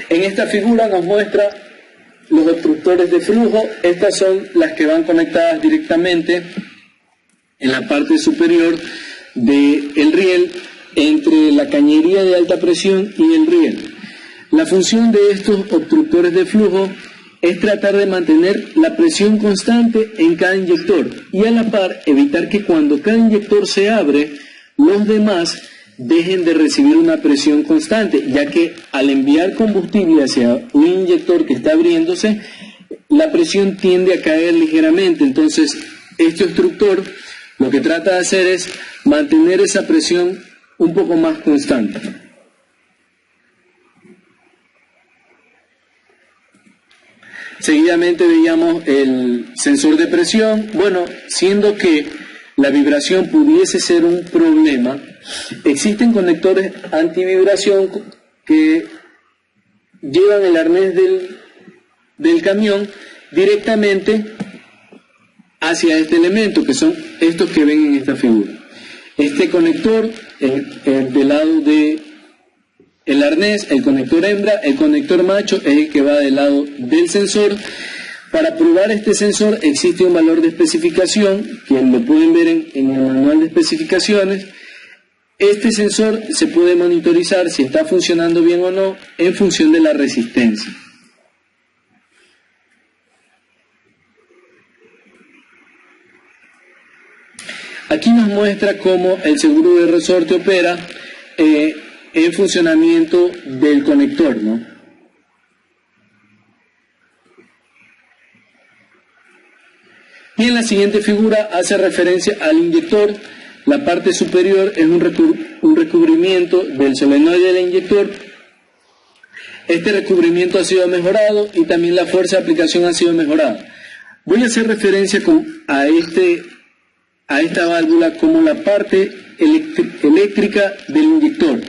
En esta figura nos muestra los obstructores de flujo. Estas son las que van conectadas directamente en la parte superior del riel entre la cañería de alta presión y el riel. La función de estos obstructores de flujo es tratar de mantener la presión constante en cada inyector y a la par evitar que cuando cada inyector se abre, los demás dejen de recibir una presión constante, ya que al enviar combustible hacia un inyector que está abriéndose, la presión tiende a caer ligeramente. Entonces, este obstructor lo que trata de hacer es mantener esa presión un poco más constante. Seguidamente veíamos el sensor de presión. Bueno, siendo que la vibración pudiese ser un problema, existen conectores antivibración que llevan el arnés del camión directamente hacia este elemento, que son estos que ven en esta figura. Este conector, del lado de el arnés, el conector hembra, el conector macho es el que va del lado del sensor. Para probar este sensor existe un valor de especificación, que lo pueden ver en el manual de especificaciones. Este sensor se puede monitorizar si está funcionando bien o no en función de la resistencia. Aquí nos muestra cómo el seguro de resorte opera en funcionamiento del conector, ¿no? Y en la siguiente figura hace referencia al inyector. La parte superior es un recubrimiento del solenoide del inyector. Este recubrimiento ha sido mejorado y también la fuerza de aplicación ha sido mejorada. Voy a hacer referencia a esta válvula como la parte eléctrica del inyector.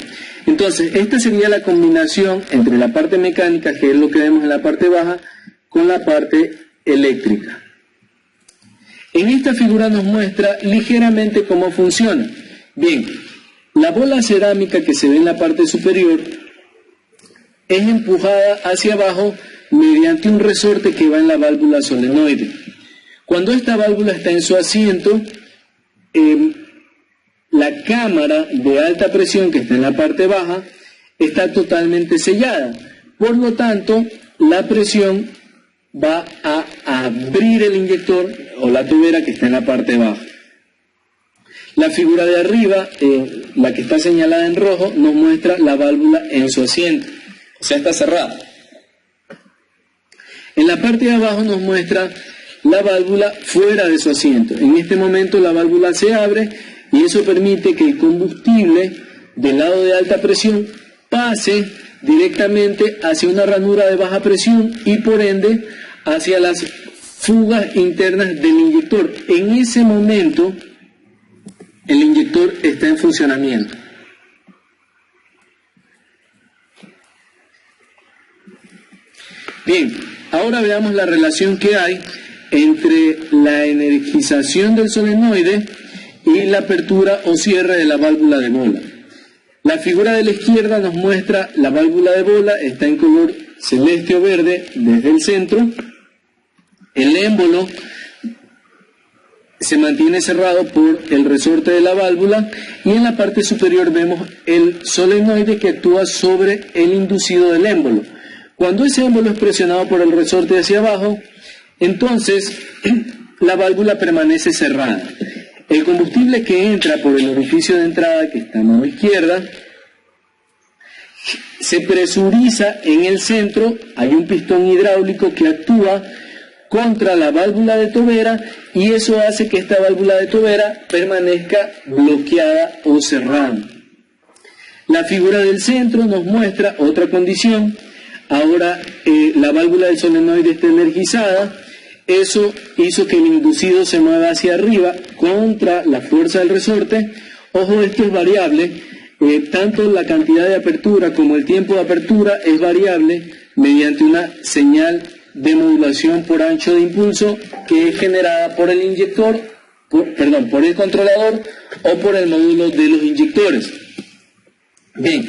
Entonces, esta sería la combinación entre la parte mecánica, que es lo que vemos en la parte baja, con la parte eléctrica. En esta figura nos muestra ligeramente cómo funciona. Bien, la bola cerámica que se ve en la parte superior es empujada hacia abajo mediante un resorte que va en la válvula solenoide. Cuando esta válvula está en su asiento, la cámara de alta presión que está en la parte baja está totalmente sellada. Por lo tanto, la presión va a abrir el inyector o la tubera que está en la parte baja. La figura de arriba, la que está señalada en rojo, nos muestra la válvula en su asiento, o sea, está cerrada. En la parte de abajo nos muestra la válvula fuera de su asiento. En este momento la válvula se abre y eso permite que el combustible del lado de alta presión pase directamente hacia una ranura de baja presión y por ende hacia las fugas internas del inyector. En ese momento el inyector está en funcionamiento. Bien, ahora veamos la relación que hay entre la energización del solenoide y la apertura o cierre de la válvula de bola. La figura de la izquierda nos muestra la válvula de bola, está en color celeste o verde desde el centro. El émbolo se mantiene cerrado por el resorte de la válvula y en la parte superior vemos el solenoide que actúa sobre el inducido del émbolo. Cuando ese émbolo es presionado por el resorte hacia abajo, entonces la válvula permanece cerrada. El combustible que entra por el orificio de entrada, que está a mano izquierda, se presuriza en el centro, hay un pistón hidráulico que actúa contra la válvula de tobera y eso hace que esta válvula de tobera permanezca bloqueada o cerrada. La figura del centro nos muestra otra condición. Ahora la válvula del solenoide está energizada. Eso hizo que el inducido se mueva hacia arriba contra la fuerza del resorte. Ojo, esto es variable. Tanto la cantidad de apertura como el tiempo de apertura es variable mediante una señal de modulación por ancho de impulso que es generada por el inyector, por el controlador o por el módulo de los inyectores. Bien,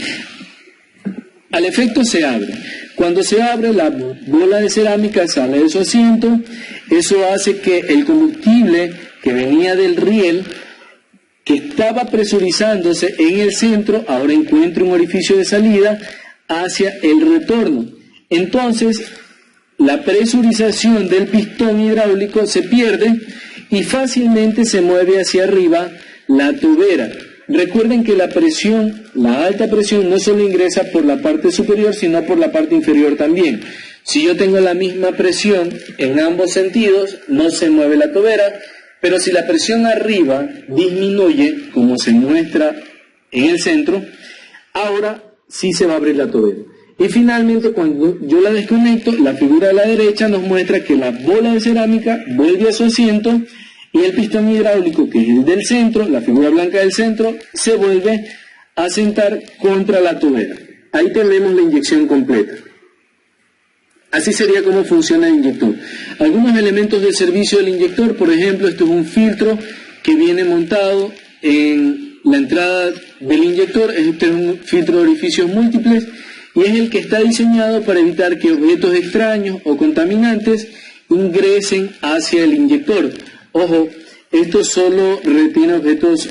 al efecto se abre. Cuando se abre, la bola de cerámica sale de su asiento. Eso hace que el combustible que venía del riel, que estaba presurizándose en el centro, ahora encuentre un orificio de salida hacia el retorno. Entonces, la presurización del pistón hidráulico se pierde y fácilmente se mueve hacia arriba la tobera. Recuerden que la presión, la alta presión, no solo ingresa por la parte superior, sino por la parte inferior también. Si yo tengo la misma presión en ambos sentidos, no se mueve la tobera, pero si la presión arriba disminuye, como se muestra en el centro, ahora sí se va a abrir la tobera. Y finalmente, cuando yo la desconecto, la figura de la derecha nos muestra que la bola de cerámica vuelve a su asiento y el pistón hidráulico, que es el del centro, la figura blanca del centro, se vuelve a sentar contra la tobera. Ahí tenemos la inyección completa. Así sería como funciona el inyector. Algunos elementos de servicio del inyector, por ejemplo, esto es un filtro que viene montado en la entrada del inyector. Este es un filtro de orificios múltiples y es el que está diseñado para evitar que objetos extraños o contaminantes ingresen hacia el inyector. Ojo, esto solo retiene objetos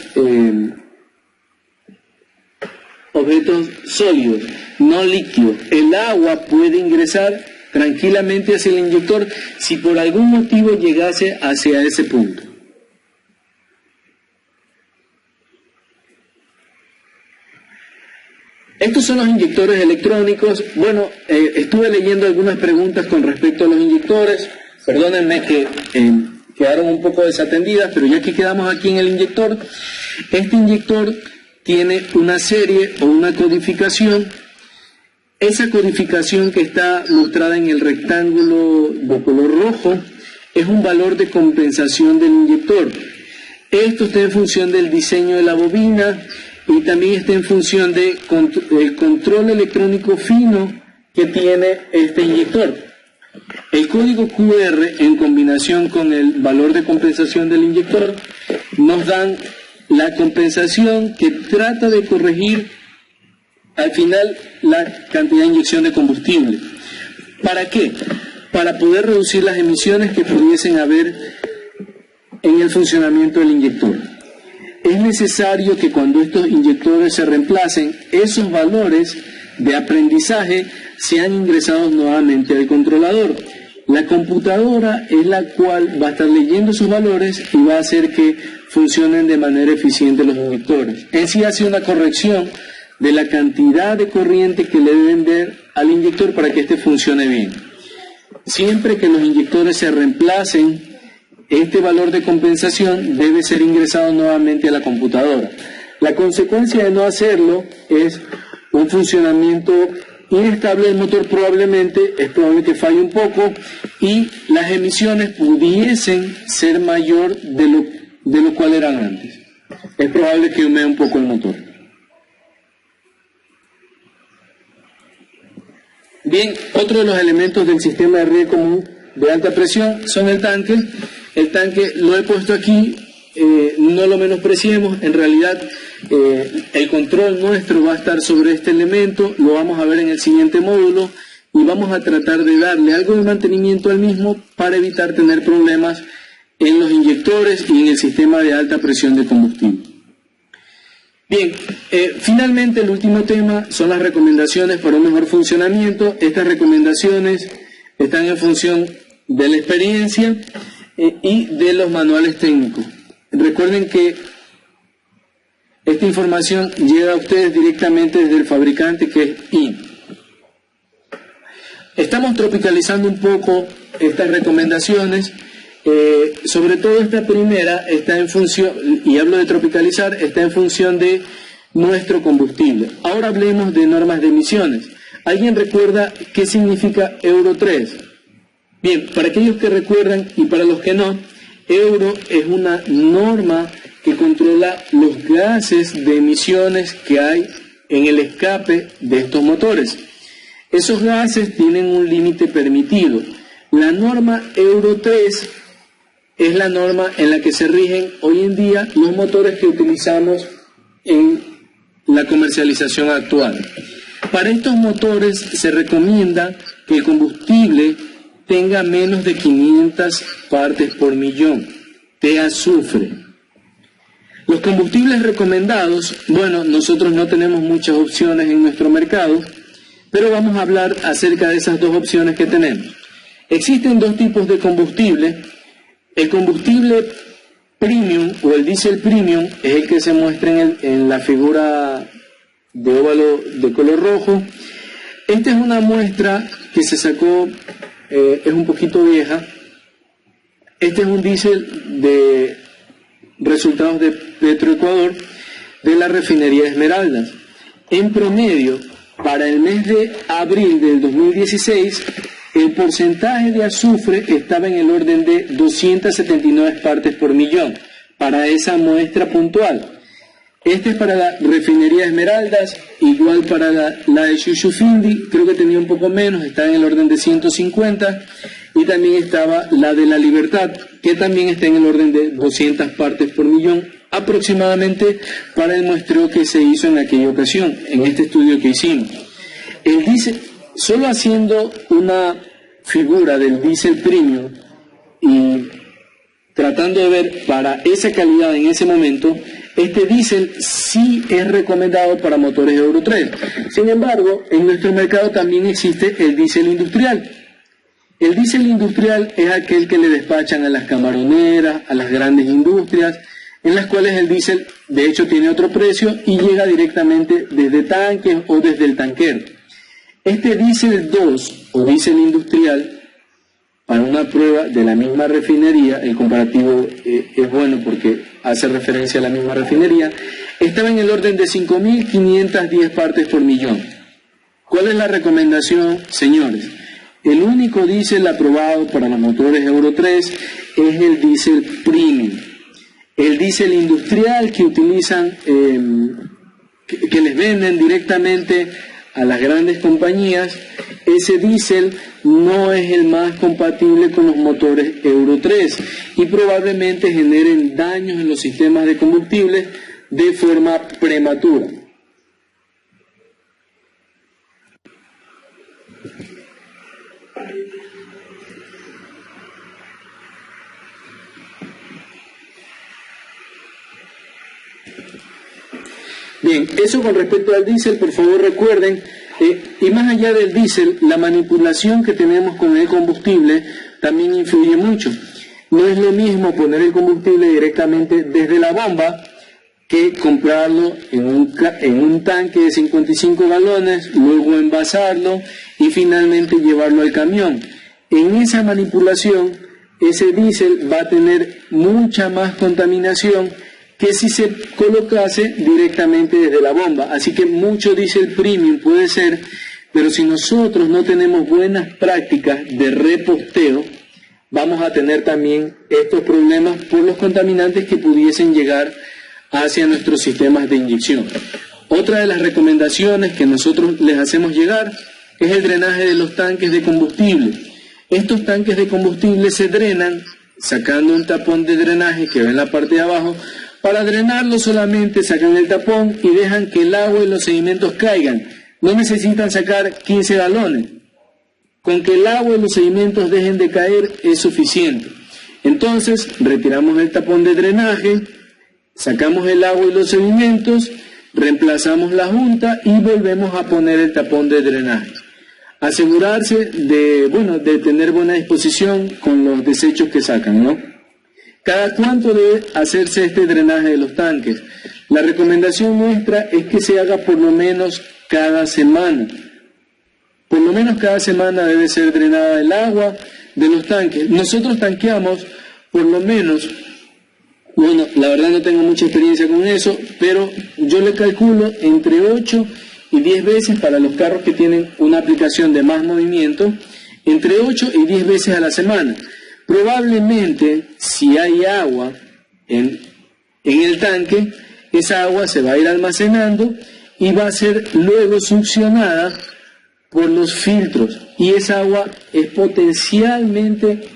sólidos, no líquidos. El agua puede ingresar tranquilamente hacia el inyector si por algún motivo llegase hacia ese punto. Estos son los inyectores electrónicos. Bueno, estuve leyendo algunas preguntas con respecto a los inyectores. Perdónenme que quedaron un poco desatendidas, pero ya que quedamos aquí en el inyector, este inyector tiene una serie o una codificación. Esa codificación que está mostrada en el rectángulo de color rojo es un valor de compensación del inyector. Esto está en función del diseño de la bobina y también está en función del control electrónico fino que tiene este inyector. El código QR en combinación con el valor de compensación del inyector nos dan la compensación que trata de corregir al final la cantidad de inyección de combustible. ¿Para qué? Para poder reducir las emisiones que pudiesen haber en el funcionamiento del inyector. Es necesario que cuando estos inyectores se reemplacen, esos valores de aprendizaje sean ingresados nuevamente al controlador. La computadora es la cual va a estar leyendo esos valores y va a hacer que funcionen de manera eficiente los inyectores. En sí hace una corrección de la cantidad de corriente que le deben dar al inyector para que éste funcione bien. Siempre que los inyectores se reemplacen, este valor de compensación debe ser ingresado nuevamente a la computadora. La consecuencia de no hacerlo es un funcionamiento inestable del motor, es probable que falle un poco y las emisiones pudiesen ser mayor de lo cual eran antes. Es probable que humee un poco el motor. Bien, otro de los elementos del sistema de riel común de alta presión son el tanque. El tanque lo he puesto aquí, no lo menospreciemos. En realidad El control nuestro va a estar sobre este elemento, lo vamos a ver en el siguiente módulo y vamos a tratar de darle algo de mantenimiento al mismo para evitar tener problemas en los inyectores y en el sistema de alta presión de combustible. Bien, finalmente el último tema son las recomendaciones para un mejor funcionamiento. Estas recomendaciones están en función de la experiencia y de los manuales técnicos. Recuerden que esta información llega a ustedes directamente desde el fabricante, que es IN. Estamos tropicalizando un poco estas recomendaciones, sobre todo esta primera está en función, y hablo de tropicalizar, está en función de nuestro combustible. Ahora hablemos de normas de emisiones. ¿Alguien recuerda qué significa Euro 3? Bien, para aquellos que recuerdan y para los que no, Euro es una norma que controla los gases de emisiones que hay en el escape de estos motores. Esos gases tienen un límite permitido. La norma Euro 3 es la norma en la que se rigen hoy en día los motores que utilizamos en la comercialización actual. Para estos motores se recomienda que el combustible tenga menos de 500 partes por millón de azufre. Los combustibles recomendados, bueno, nosotros no tenemos muchas opciones en nuestro mercado, pero vamos a hablar acerca de esas dos opciones que tenemos. Existen dos tipos de combustible. El combustible premium o el diésel premium es el que se muestra en la figura de óvalo de color rojo. Esta es una muestra que se sacó, es un poquito vieja. Este es un diésel de resultados de Petroecuador de la refinería Esmeraldas. En promedio, para el mes de abril del 2016, el porcentaje de azufre estaba en el orden de 279 partes por millón para esa muestra puntual. Este es para la refinería Esmeraldas, igual para la de Shushufindi, creo que tenía un poco menos, está en el orden de 150, y también estaba la de La Libertad, que también está en el orden de 200 partes por millón, aproximadamente para el muestreo que se hizo en aquella ocasión, en este estudio que hicimos. El diésel, solo haciendo una figura del diésel premium y tratando de ver para esa calidad en ese momento, este diésel sí es recomendado para motores Euro 3. Sin embargo, en nuestro mercado también existe el diésel industrial. El diésel industrial es aquel que le despachan a las camaroneras, a las grandes industrias, en las cuales el diésel de hecho tiene otro precio y llega directamente desde tanques o desde el tanquero. Este diésel 2 o diésel industrial, para una prueba de la misma refinería, el comparativo es bueno porque hace referencia a la misma refinería, estaba en el orden de 5.510 partes por millón. ¿Cuál es la recomendación, señores? El único diésel aprobado para los motores Euro 3 es el diésel premium. El diésel industrial que utilizan, que les venden directamente a las grandes compañías, ese diésel no es el más compatible con los motores Euro 3 y probablemente generen daños en los sistemas de combustible de forma prematura. Bien, eso con respecto al diésel, por favor recuerden, y más allá del diésel, la manipulación que tenemos con el combustible también influye mucho. No es lo mismo poner el combustible directamente desde la bomba que comprarlo en un tanque de 55 galones, luego envasarlo y finalmente llevarlo al camión. En esa manipulación, ese diésel va a tener mucha más contaminación que si se colocase directamente desde la bomba. Así que mucho diésel premium puede ser, pero si nosotros no tenemos buenas prácticas de reposteo, vamos a tener también estos problemas por los contaminantes que pudiesen llegar hacia nuestros sistemas de inyección. Otra de las recomendaciones que nosotros les hacemos llegar es el drenaje de los tanques de combustible. Estos tanques de combustible se drenan sacando un tapón de drenaje que va en la parte de abajo, Para drenarlo solamente sacan el tapón y dejan que el agua y los sedimentos caigan. No necesitan sacar 15 galones. Con que el agua y los sedimentos dejen de caer es suficiente. Entonces retiramos el tapón de drenaje, sacamos el agua y los sedimentos, reemplazamos la junta y volvemos a poner el tapón de drenaje. Asegurarse de tener buena disposición con los desechos que sacan, ¿no? ¿Cada cuánto debe hacerse este drenaje de los tanques? La recomendación nuestra es que se haga por lo menos cada semana. Por lo menos cada semana debe ser drenada el agua de los tanques. Nosotros tanqueamos por lo menos, la verdad no tengo mucha experiencia con eso, pero yo le calculo entre 8 y 10 veces para los carros que tienen una aplicación de más movimiento, entre 8 y 10 veces a la semana. Probablemente, si hay agua en el tanque, esa agua se va a ir almacenando y va a ser luego succionada por los filtros. Y esa agua es potencialmente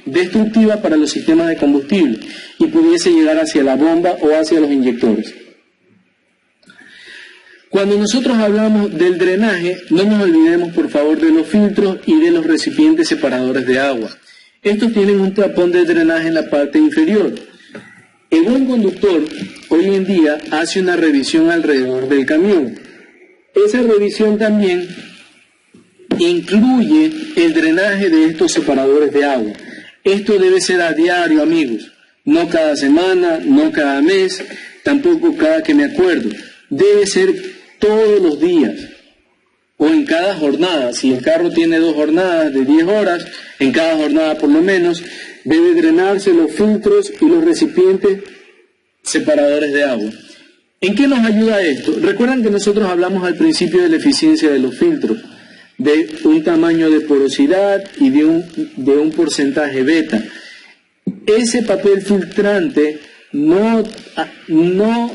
destructiva para los sistemas de combustible y pudiese llegar hacia la bomba o hacia los inyectores. Cuando nosotros hablamos del drenaje, no nos olvidemos por favor de los filtros y de los recipientes separadores de agua. Estos tienen un tapón de drenaje en la parte inferior. El buen conductor hoy en día hace una revisión alrededor del camión. Esa revisión también incluye el drenaje de estos separadores de agua. Esto debe ser a diario, amigos. No cada semana, no cada mes, tampoco cada que me acuerdo. Debe ser todos los días. O en cada jornada, si el carro tiene 2 jornadas de 10 horas, en cada jornada por lo menos, debe drenarse los filtros y los recipientes separadores de agua. ¿En qué nos ayuda esto? Recuerdan que nosotros hablamos al principio de la eficiencia de los filtros, de un tamaño de porosidad y de un porcentaje beta. Ese papel filtrante no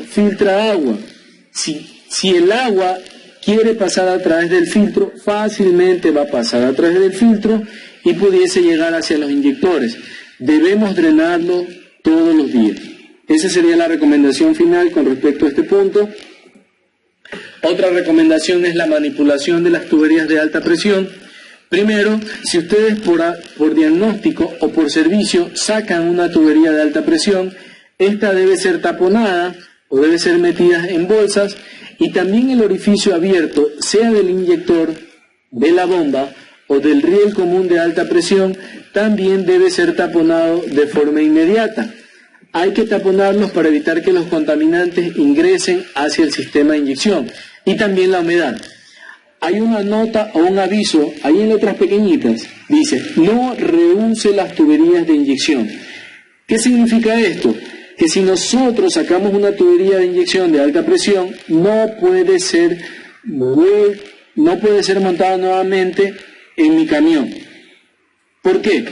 filtra agua. Si el agua quiere pasar a través del filtro, fácilmente va a pasar a través del filtro y pudiese llegar hacia los inyectores. Debemos drenarlo todos los días. Esa sería la recomendación final con respecto a este punto. Otra recomendación es la manipulación de las tuberías de alta presión. Primero, si ustedes por diagnóstico o por servicio sacan una tubería de alta presión, esta debe ser taponada o debe ser metida en bolsas. Y también el orificio abierto, sea del inyector, de la bomba o del riel común de alta presión, también debe ser taponado de forma inmediata. Hay que taponarlos para evitar que los contaminantes ingresen hacia el sistema de inyección. Y también la humedad. Hay una nota o un aviso ahí en letras pequeñitas. Dice, no reúne las tuberías de inyección. ¿Qué significa esto? Que si nosotros sacamos una tubería de inyección de alta presión, no puede ser montada nuevamente en mi camión. ¿Por qué?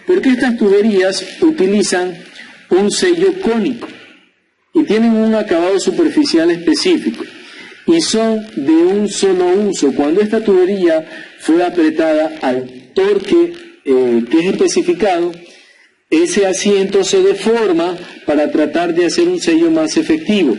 Porque estas tuberías utilizan un sello cónico y tienen un acabado superficial específico y son de un solo uso. Cuando esta tubería fue apretada al torque que es especificado, ese asiento se deforma para tratar de hacer un sello más efectivo.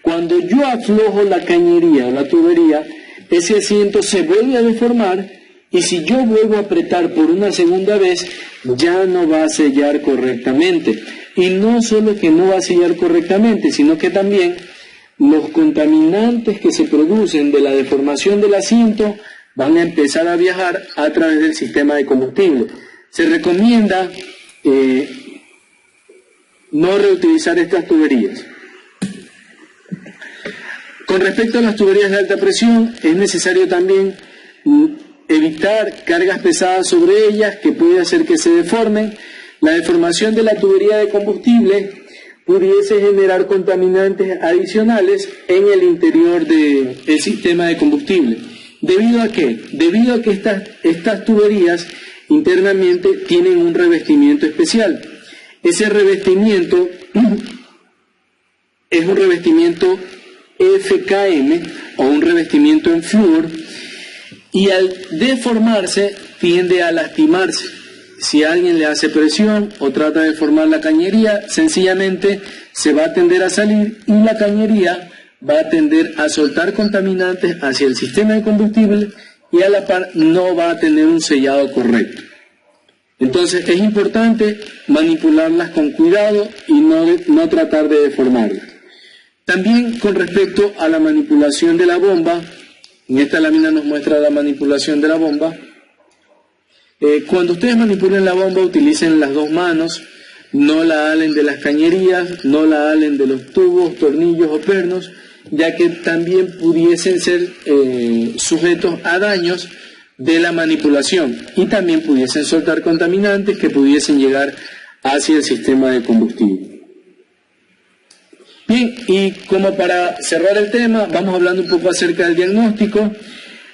Cuando yo aflojo la cañería o la tubería, ese asiento se vuelve a deformar y si yo vuelvo a apretar por una segunda vez, ya no va a sellar correctamente. Y no solo que no va a sellar correctamente, sino que también los contaminantes que se producen de la deformación del asiento van a empezar a viajar a través del sistema de combustible. Se recomienda no reutilizar estas tuberías. Con respecto a las tuberías de alta presión, es necesario también evitar cargas pesadas sobre ellas que puede hacer que se deformen. La deformación de la tubería de combustible pudiese generar contaminantes adicionales en el interior del sistema de combustible. ¿Debido a qué? Debido a que estas tuberías internamente tienen un revestimiento especial. Ese revestimiento es un revestimiento FKM o un revestimiento en flúor y al deformarse tiende a lastimarse. Si alguien le hace presión o trata de formar la cañería, sencillamente se va a tender a salir y la cañería va a tender a soltar contaminantes hacia el sistema de combustible y a la par no va a tener un sellado correcto. Entonces es importante manipularlas con cuidado y no tratar de deformarlas. También con respecto a la manipulación de la bomba, en esta lámina nos muestra la manipulación de la bomba. Cuando ustedes manipulen la bomba, utilicen las dos manos, no la alen de las cañerías, no la alen de los tubos, tornillos o pernos, ya que también pudiesen ser sujetos a daños de la manipulación y también pudiesen soltar contaminantes que pudiesen llegar hacia el sistema de combustible. Bien, y como para cerrar el tema, vamos hablando un poco acerca del diagnóstico.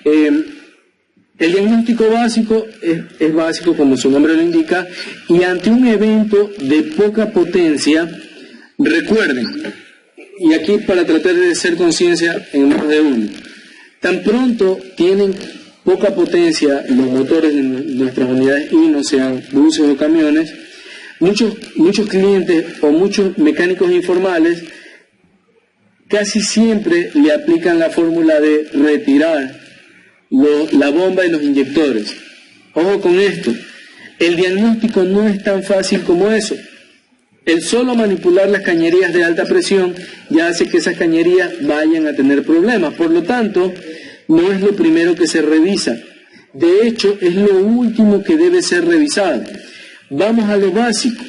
El diagnóstico básico es básico, como su nombre lo indica, y ante un evento de poca potencia, recuerden, y aquí para tratar de hacer conciencia en más de uno, tan pronto tienen poca potencia los motores de nuestras unidades no sean buses o camiones, muchos clientes o muchos mecánicos informales casi siempre le aplican la fórmula de retirar la bomba y los inyectores. Ojo con esto, el diagnóstico no es tan fácil como eso. El solo manipular las cañerías de alta presión ya hace que esas cañerías vayan a tener problemas. Por lo tanto, no es lo primero que se revisa. De hecho, es lo último que debe ser revisado. Vamos a lo básico.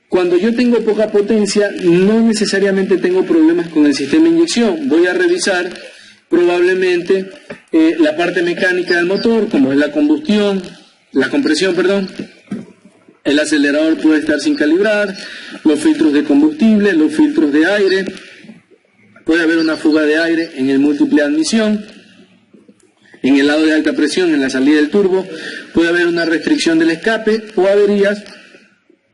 Cuando yo tengo poca potencia, no necesariamente tengo problemas con el sistema de inyección. Voy a revisar probablemente la parte mecánica del motor, como es la compresión, el acelerador puede estar sin calibrar, los filtros de combustible, los filtros de aire, puede haber una fuga de aire en el múltiple de admisión, en el lado de alta presión, en la salida del turbo, puede haber una restricción del escape o averías,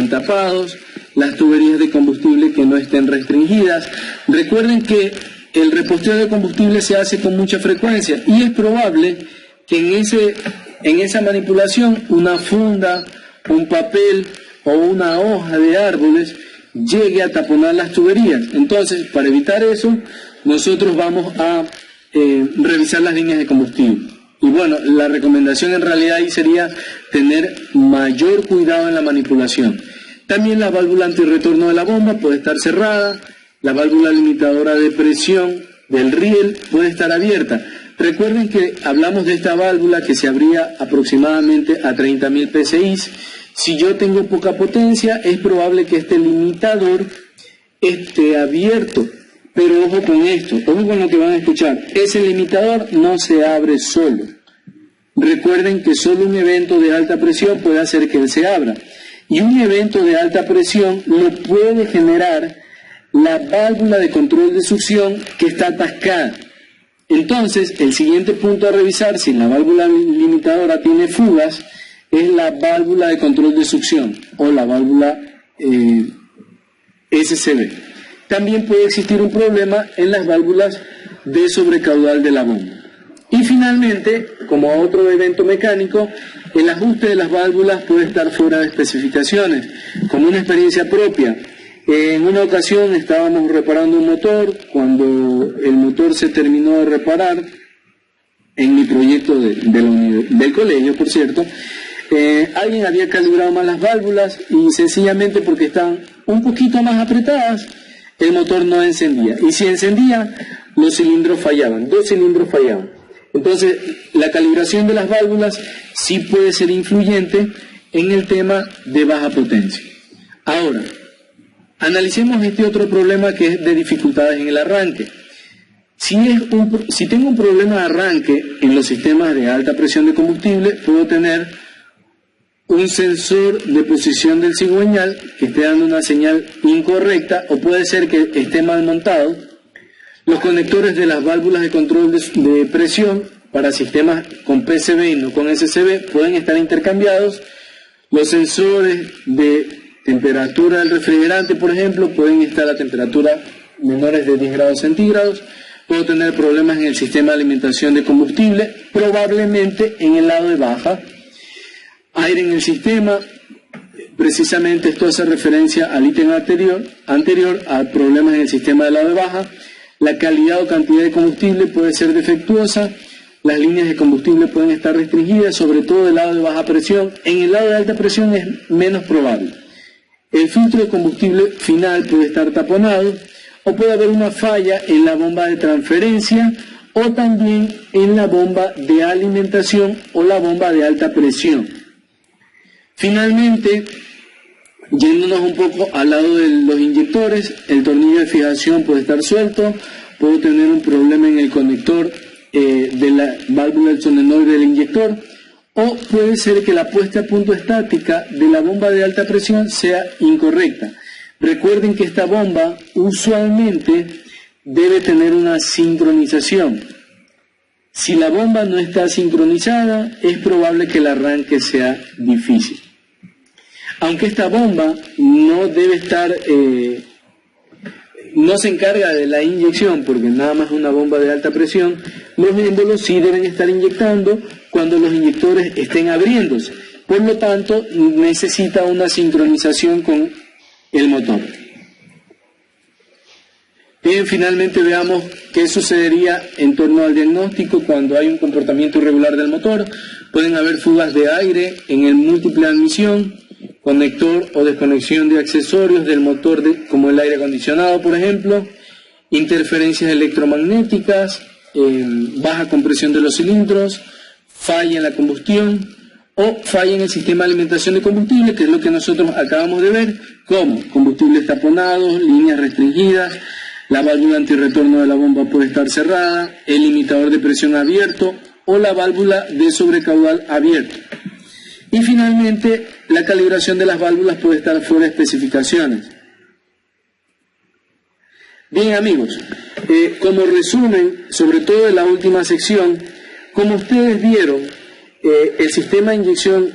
tapados, las tuberías de combustible que no estén restringidas. Recuerden que el reposteo de combustible se hace con mucha frecuencia y es probable que en esa manipulación una funda, un papel o una hoja de árboles llegue a taponar las tuberías. Entonces, para evitar eso, nosotros vamos a revisar las líneas de combustible. Y bueno, la recomendación en realidad ahí sería tener mayor cuidado en la manipulación. También la válvula antirretorno de la bomba puede estar cerrada, la válvula limitadora de presión del riel puede estar abierta. Recuerden que hablamos de esta válvula que se abría aproximadamente a 30.000 PSI. Si yo tengo poca potencia, es probable que este limitador esté abierto. Pero ojo con esto, ojo con lo que van a escuchar. Ese limitador no se abre solo. Recuerden que solo un evento de alta presión puede hacer que él se abra. Y un evento de alta presión lo puede generar la válvula de control de succión que está atascada. Entonces, el siguiente punto a revisar, si la válvula limitadora tiene fugas, es la válvula de control de succión o la válvula SCB. También puede existir un problema en las válvulas de sobrecaudal de la bomba. Y finalmente, como otro evento mecánico, el ajuste de las válvulas puede estar fuera de especificaciones. Como una experiencia propia, en una ocasión estábamos reparando un motor, cuando el motor se terminó de reparar, en mi proyecto del colegio, por cierto, alguien había calibrado mal las válvulas y sencillamente porque estaban un poquito más apretadas, el motor no encendía. Y si encendía, los cilindros fallaban, 2 cilindros fallaban. Entonces, la calibración de las válvulas sí puede ser influyente en el tema de baja potencia. Ahora, analicemos este otro problema que es de dificultades en el arranque. Si tengo un problema de arranque en los sistemas de alta presión de combustible, puedo tener un sensor de posición del cigüeñal que esté dando una señal incorrecta, o puede ser que esté mal montado. Los conectores de las válvulas de control de presión para sistemas con PCB y no con SCB pueden estar intercambiados. Los sensores de temperatura del refrigerante, por ejemplo, pueden estar a temperaturas menores de 10 grados centígrados. Puedo tener problemas en el sistema de alimentación de combustible, probablemente en el lado de baja. Aire en el sistema, Precisamente esto hace referencia al ítem anterior a problemas en el sistema de lado de baja. La calidad o cantidad de combustible puede ser defectuosa, las líneas de combustible pueden estar restringidas, sobre todo del lado de baja presión. En el lado de alta presión es menos probable. El filtro de combustible final puede estar taponado o puede haber una falla en la bomba de transferencia o también en la bomba de alimentación o la bomba de alta presión. Finalmente, yéndonos un poco al lado de los inyectores, el tornillo de fijación puede estar suelto, puede tener un problema en el conector de la válvula del solenoide del inyector, o puede ser que la puesta a punto estática de la bomba de alta presión sea incorrecta. Recuerden que esta bomba usualmente debe tener una sincronización. Si la bomba no está sincronizada, es probable que el arranque sea difícil. Aunque esta bomba no debe estar, no se encarga de la inyección, porque nada más es una bomba de alta presión, los émbolos sí deben estar inyectando cuando los inyectores estén abriéndose. Por lo tanto, necesita una sincronización con el motor. Bien, finalmente veamos qué sucedería en torno al diagnóstico cuando hay un comportamiento irregular del motor. Pueden haber fugas de aire en el múltiple de admisión, conector o desconexión de accesorios del motor como el aire acondicionado, por ejemplo, interferencias electromagnéticas, baja compresión de los cilindros, falla en la combustión o falla en el sistema de alimentación de combustible, que es lo que nosotros acabamos de ver, como combustibles taponados, líneas restringidas, la válvula antirretorno de la bomba puede estar cerrada, el limitador de presión abierto o la válvula de sobrecaudal abierto. Y finalmente, la calibración de las válvulas puede estar fuera de especificaciones. Bien, amigos, como resumen, sobre todo de la última sección, como ustedes vieron, el sistema de inyección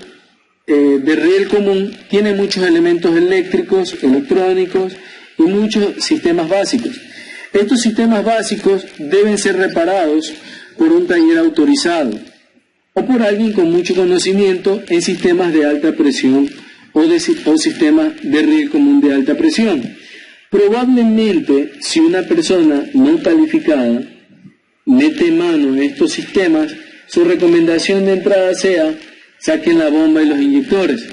de riel común tiene muchos elementos eléctricos, electrónicos y muchos sistemas básicos. Estos sistemas básicos deben ser reparados por un taller autorizado o por alguien con mucho conocimiento en sistemas de alta presión o sistemas de riel común de alta presión. Probablemente, si una persona no calificada mete mano en estos sistemas, su recomendación de entrada sea: saquen la bomba y los inyectores.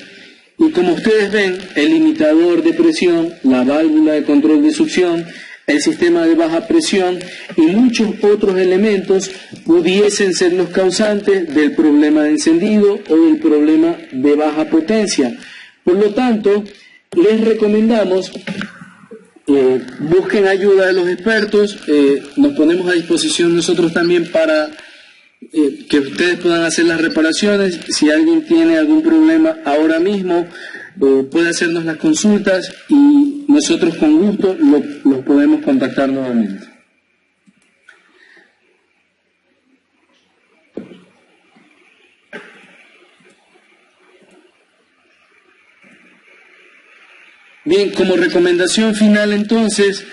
Y como ustedes ven, el limitador de presión, la válvula de control de succión, el sistema de baja presión y muchos otros elementos pudiesen ser los causantes del problema de encendido o del problema de baja potencia. Por lo tanto, les recomendamos busquen ayuda de los expertos, nos ponemos a disposición nosotros también para que ustedes puedan hacer las reparaciones. Si alguien tiene algún problema ahora mismo, puede hacernos las consultas y nosotros con gusto los podemos contactar nuevamente. Bien, como recomendación final entonces,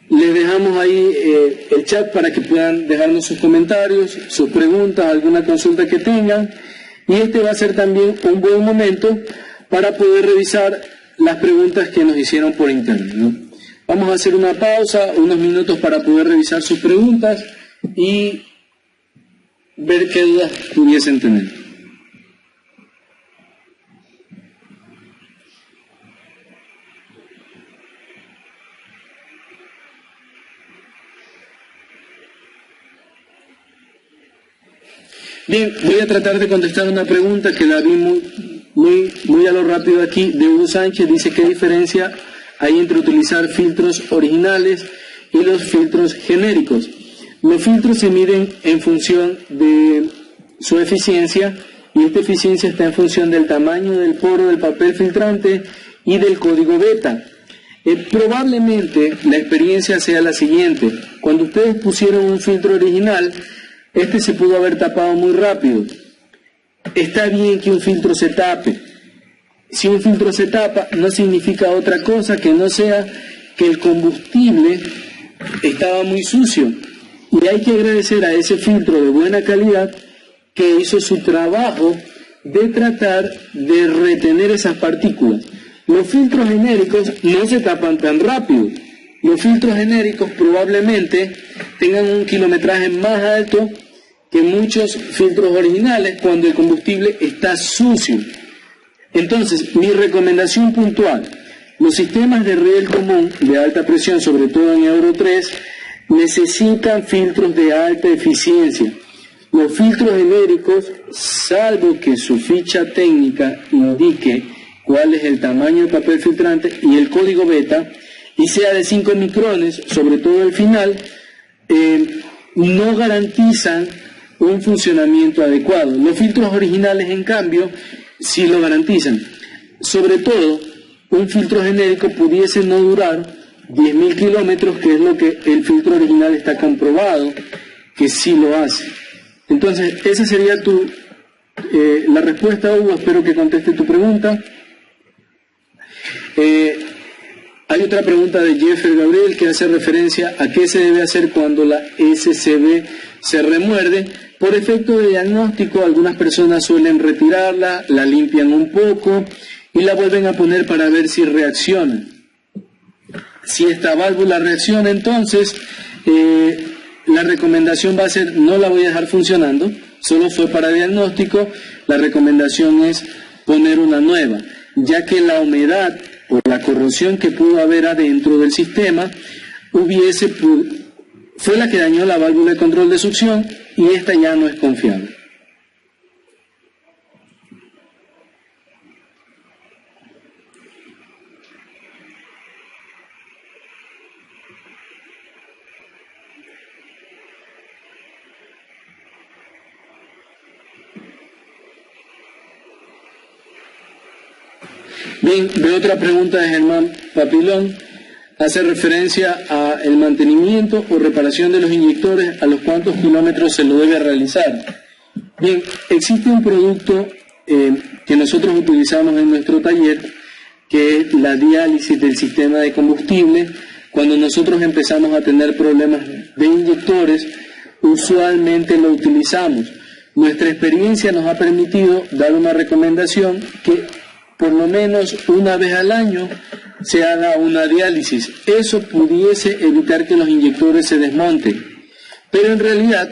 les dejamos ahí el chat para que puedan dejarnos sus comentarios, sus preguntas, alguna consulta que tengan. Y este va a ser también un buen momento para poder revisar las preguntas que nos hicieron por internet, ¿no? Vamos a hacer una pausa, unos minutos para poder revisar sus preguntas y ver qué dudas pudiesen tener. Bien, voy a tratar de contestar una pregunta que la vi muy a lo rápido aquí, de Hugo Sánchez. Dice: ¿qué diferencia hay entre utilizar filtros originales y los filtros genéricos? Los filtros se miden en función de su eficiencia, y esta eficiencia está en función del tamaño del poro del papel filtrante y del código beta. Probablemente la experiencia sea la siguiente: cuando ustedes pusieron un filtro original, este se pudo haber tapado muy rápido. Está bien que un filtro se tape. Si un filtro se tapa, no significa otra cosa que no sea que el combustible estaba muy sucio. Y hay que agradecer a ese filtro de buena calidad que hizo su trabajo de tratar de retener esas partículas. Los filtros genéricos no se tapan tan rápido. Los filtros genéricos probablemente tengan un kilometraje más alto que muchos filtros originales cuando el combustible está sucio. Entonces, mi recomendación puntual: los sistemas de riel común de alta presión, sobre todo en Euro 3, necesitan filtros de alta eficiencia. Los filtros genéricos, salvo que su ficha técnica indique cuál es el tamaño del papel filtrante y el código beta, y sea de 5 micrones, sobre todo el final, no garantizan un funcionamiento adecuado. Los filtros originales, en cambio, sí lo garantizan. Sobre todo, un filtro genérico pudiese no durar 10.000 kilómetros, que es lo que el filtro original está comprobado que sí lo hace. Entonces, esa sería la respuesta, Hugo. Espero que conteste tu pregunta. Hay otra pregunta de Jeffrey Gabriel que hace referencia a qué se debe hacer cuando la SCB se remuerde. Por efecto de diagnóstico, algunas personas suelen retirarla, la limpian un poco y la vuelven a poner para ver si reacciona. Si esta válvula reacciona, entonces la recomendación va a ser: no la voy a dejar funcionando, solo fue para diagnóstico. La recomendación es poner una nueva, ya que la humedad o la corrosión que pudo haber adentro del sistema fue la que dañó la válvula de control de succión, y esta ya no es confiable. Bien, veo otra pregunta de Germán Papilón. Hace referencia a el mantenimiento o reparación de los inyectores, a los cuántos kilómetros se lo debe realizar. Bien, existe un producto que nosotros utilizamos en nuestro taller, que es la diálisis del sistema de combustible. Cuando nosotros empezamos a tener problemas de inyectores, usualmente lo utilizamos. Nuestra experiencia nos ha permitido dar una recomendación que por lo menos una vez al año se haga una diálisis. Eso pudiese evitar que los inyectores se desmonten. Pero en realidad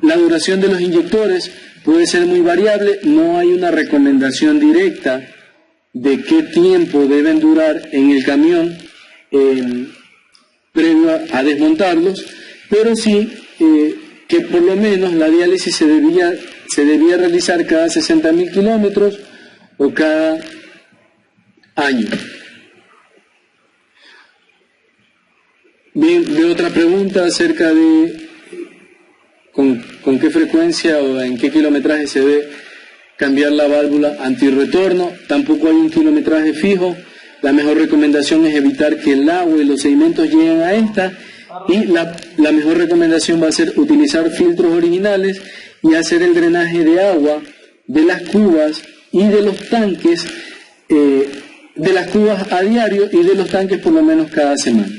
la duración de los inyectores puede ser muy variable. No hay una recomendación directa de qué tiempo deben durar en el camión previo a desmontarlos, pero sí que por lo menos la diálisis se debía realizar cada 60.000 kilómetros o cada año. Bien, de otra pregunta acerca de con qué frecuencia o en qué kilometraje se debe cambiar la válvula antirretorno. Tampoco hay un kilometraje fijo. La mejor recomendación es evitar que el agua y los sedimentos lleguen a esta, y la mejor recomendación va a ser utilizar filtros originales y hacer el drenaje de agua de las cubas y de los tanques, de las cubas a diario y de los tanques por lo menos cada semana.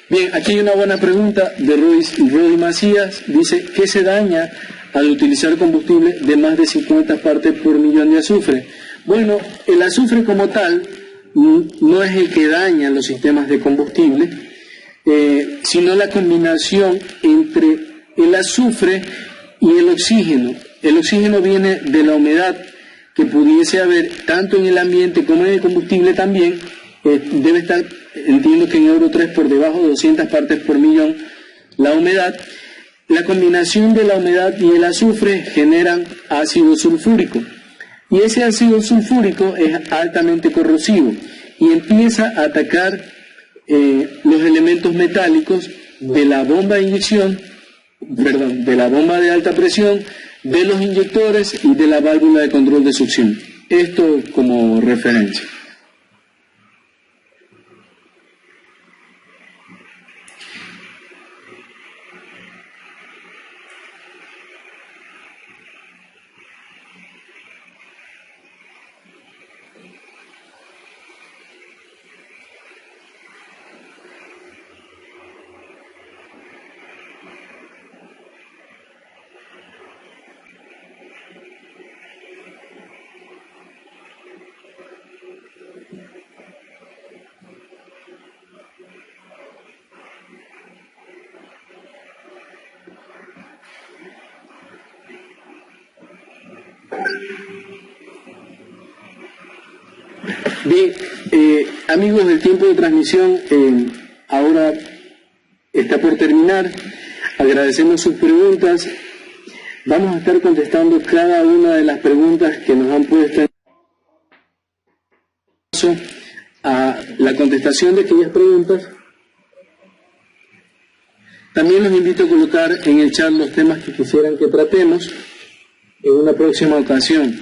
Bien, aquí hay una buena pregunta de Rudy Macías. Dice: ¿qué se daña al utilizar combustible de más de 50 partes por millón de azufre? Bueno, el azufre como tal no es el que daña los sistemas de combustible, sino la combinación entre el azufre y el oxígeno. El oxígeno viene de la humedad que pudiese haber tanto en el ambiente como en el combustible también. Debe estar, entiendo que en Euro 3, por debajo de 200 partes por millón la humedad. La combinación de la humedad y el azufre generan ácido sulfúrico, y ese ácido sulfúrico es altamente corrosivo y empieza a atacar los elementos metálicos de la bomba de inyección, de la bomba de alta presión, de los inyectores y de la válvula de control de succión. Esto como referencia. Bien, amigos, el tiempo de transmisión ahora está por terminar. Agradecemos sus preguntas. Vamos a estar contestando cada una de las preguntas que nos han puesto. A la contestación de aquellas preguntas, también los invito a colocar en el chat los temas que quisieran que tratemos en una próxima ocasión.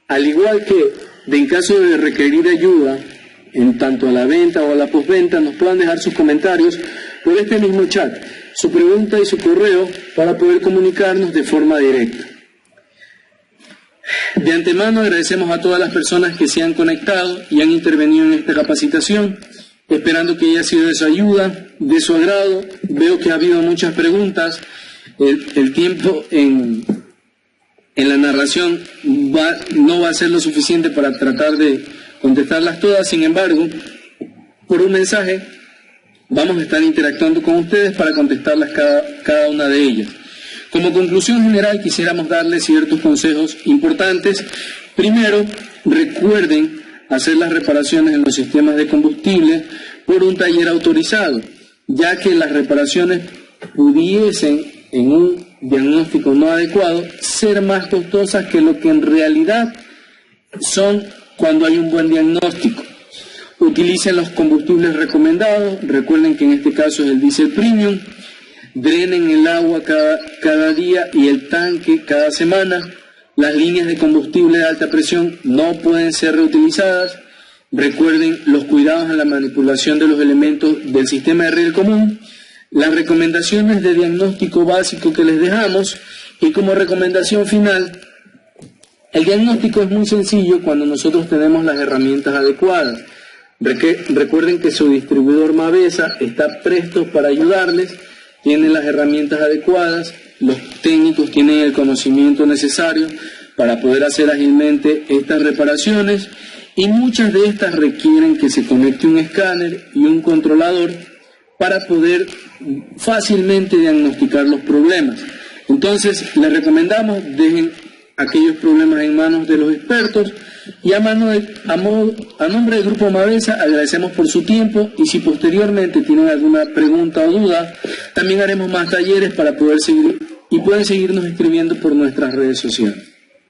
Al igual que en caso de requerir ayuda en tanto a la venta o a la postventa, nos puedan dejar sus comentarios por este mismo chat, su pregunta y su correo para poder comunicarnos de forma directa. De antemano agradecemos a todas las personas que se han conectado y han intervenido en esta capacitación, esperando que haya sido de su ayuda, de su agrado. Veo que ha habido muchas preguntas. El tiempo en la narración no va a ser lo suficiente para tratar de contestarlas todas. Sin embargo, por un mensaje vamos a estar interactuando con ustedes para contestarlas cada una de ellas. Como conclusión general, quisiéramos darles ciertos consejos importantes. Primero, recuerden hacer las reparaciones en los sistemas de combustible por un taller autorizado, ya que las reparaciones pudiesen, en un diagnóstico no adecuado, ser más costosas que lo que en realidad son cuando hay un buen diagnóstico. Utilicen los combustibles recomendados, recuerden que en este caso es el diésel premium. Drenen el agua cada día y el tanque cada semana. Las líneas de combustible de alta presión no pueden ser reutilizadas. Recuerden los cuidados en la manipulación de los elementos del sistema de riel común. Las recomendaciones de diagnóstico básico que les dejamos, y como recomendación final, el diagnóstico es muy sencillo cuando nosotros tenemos las herramientas adecuadas. Recuerden que su distribuidor Mavesa está presto para ayudarles. Tienen las herramientas adecuadas, los técnicos tienen el conocimiento necesario para poder hacer ágilmente estas reparaciones, y muchas de estas requieren que se conecte un escáner y un controlador para poder fácilmente diagnosticar los problemas. Entonces, les recomendamos, dejen aquellos problemas en manos de los expertos, y a nombre del Grupo Mavesa agradecemos por su tiempo, y si posteriormente tienen alguna pregunta o duda, también haremos más talleres para poder seguir, y pueden seguirnos escribiendo por nuestras redes sociales.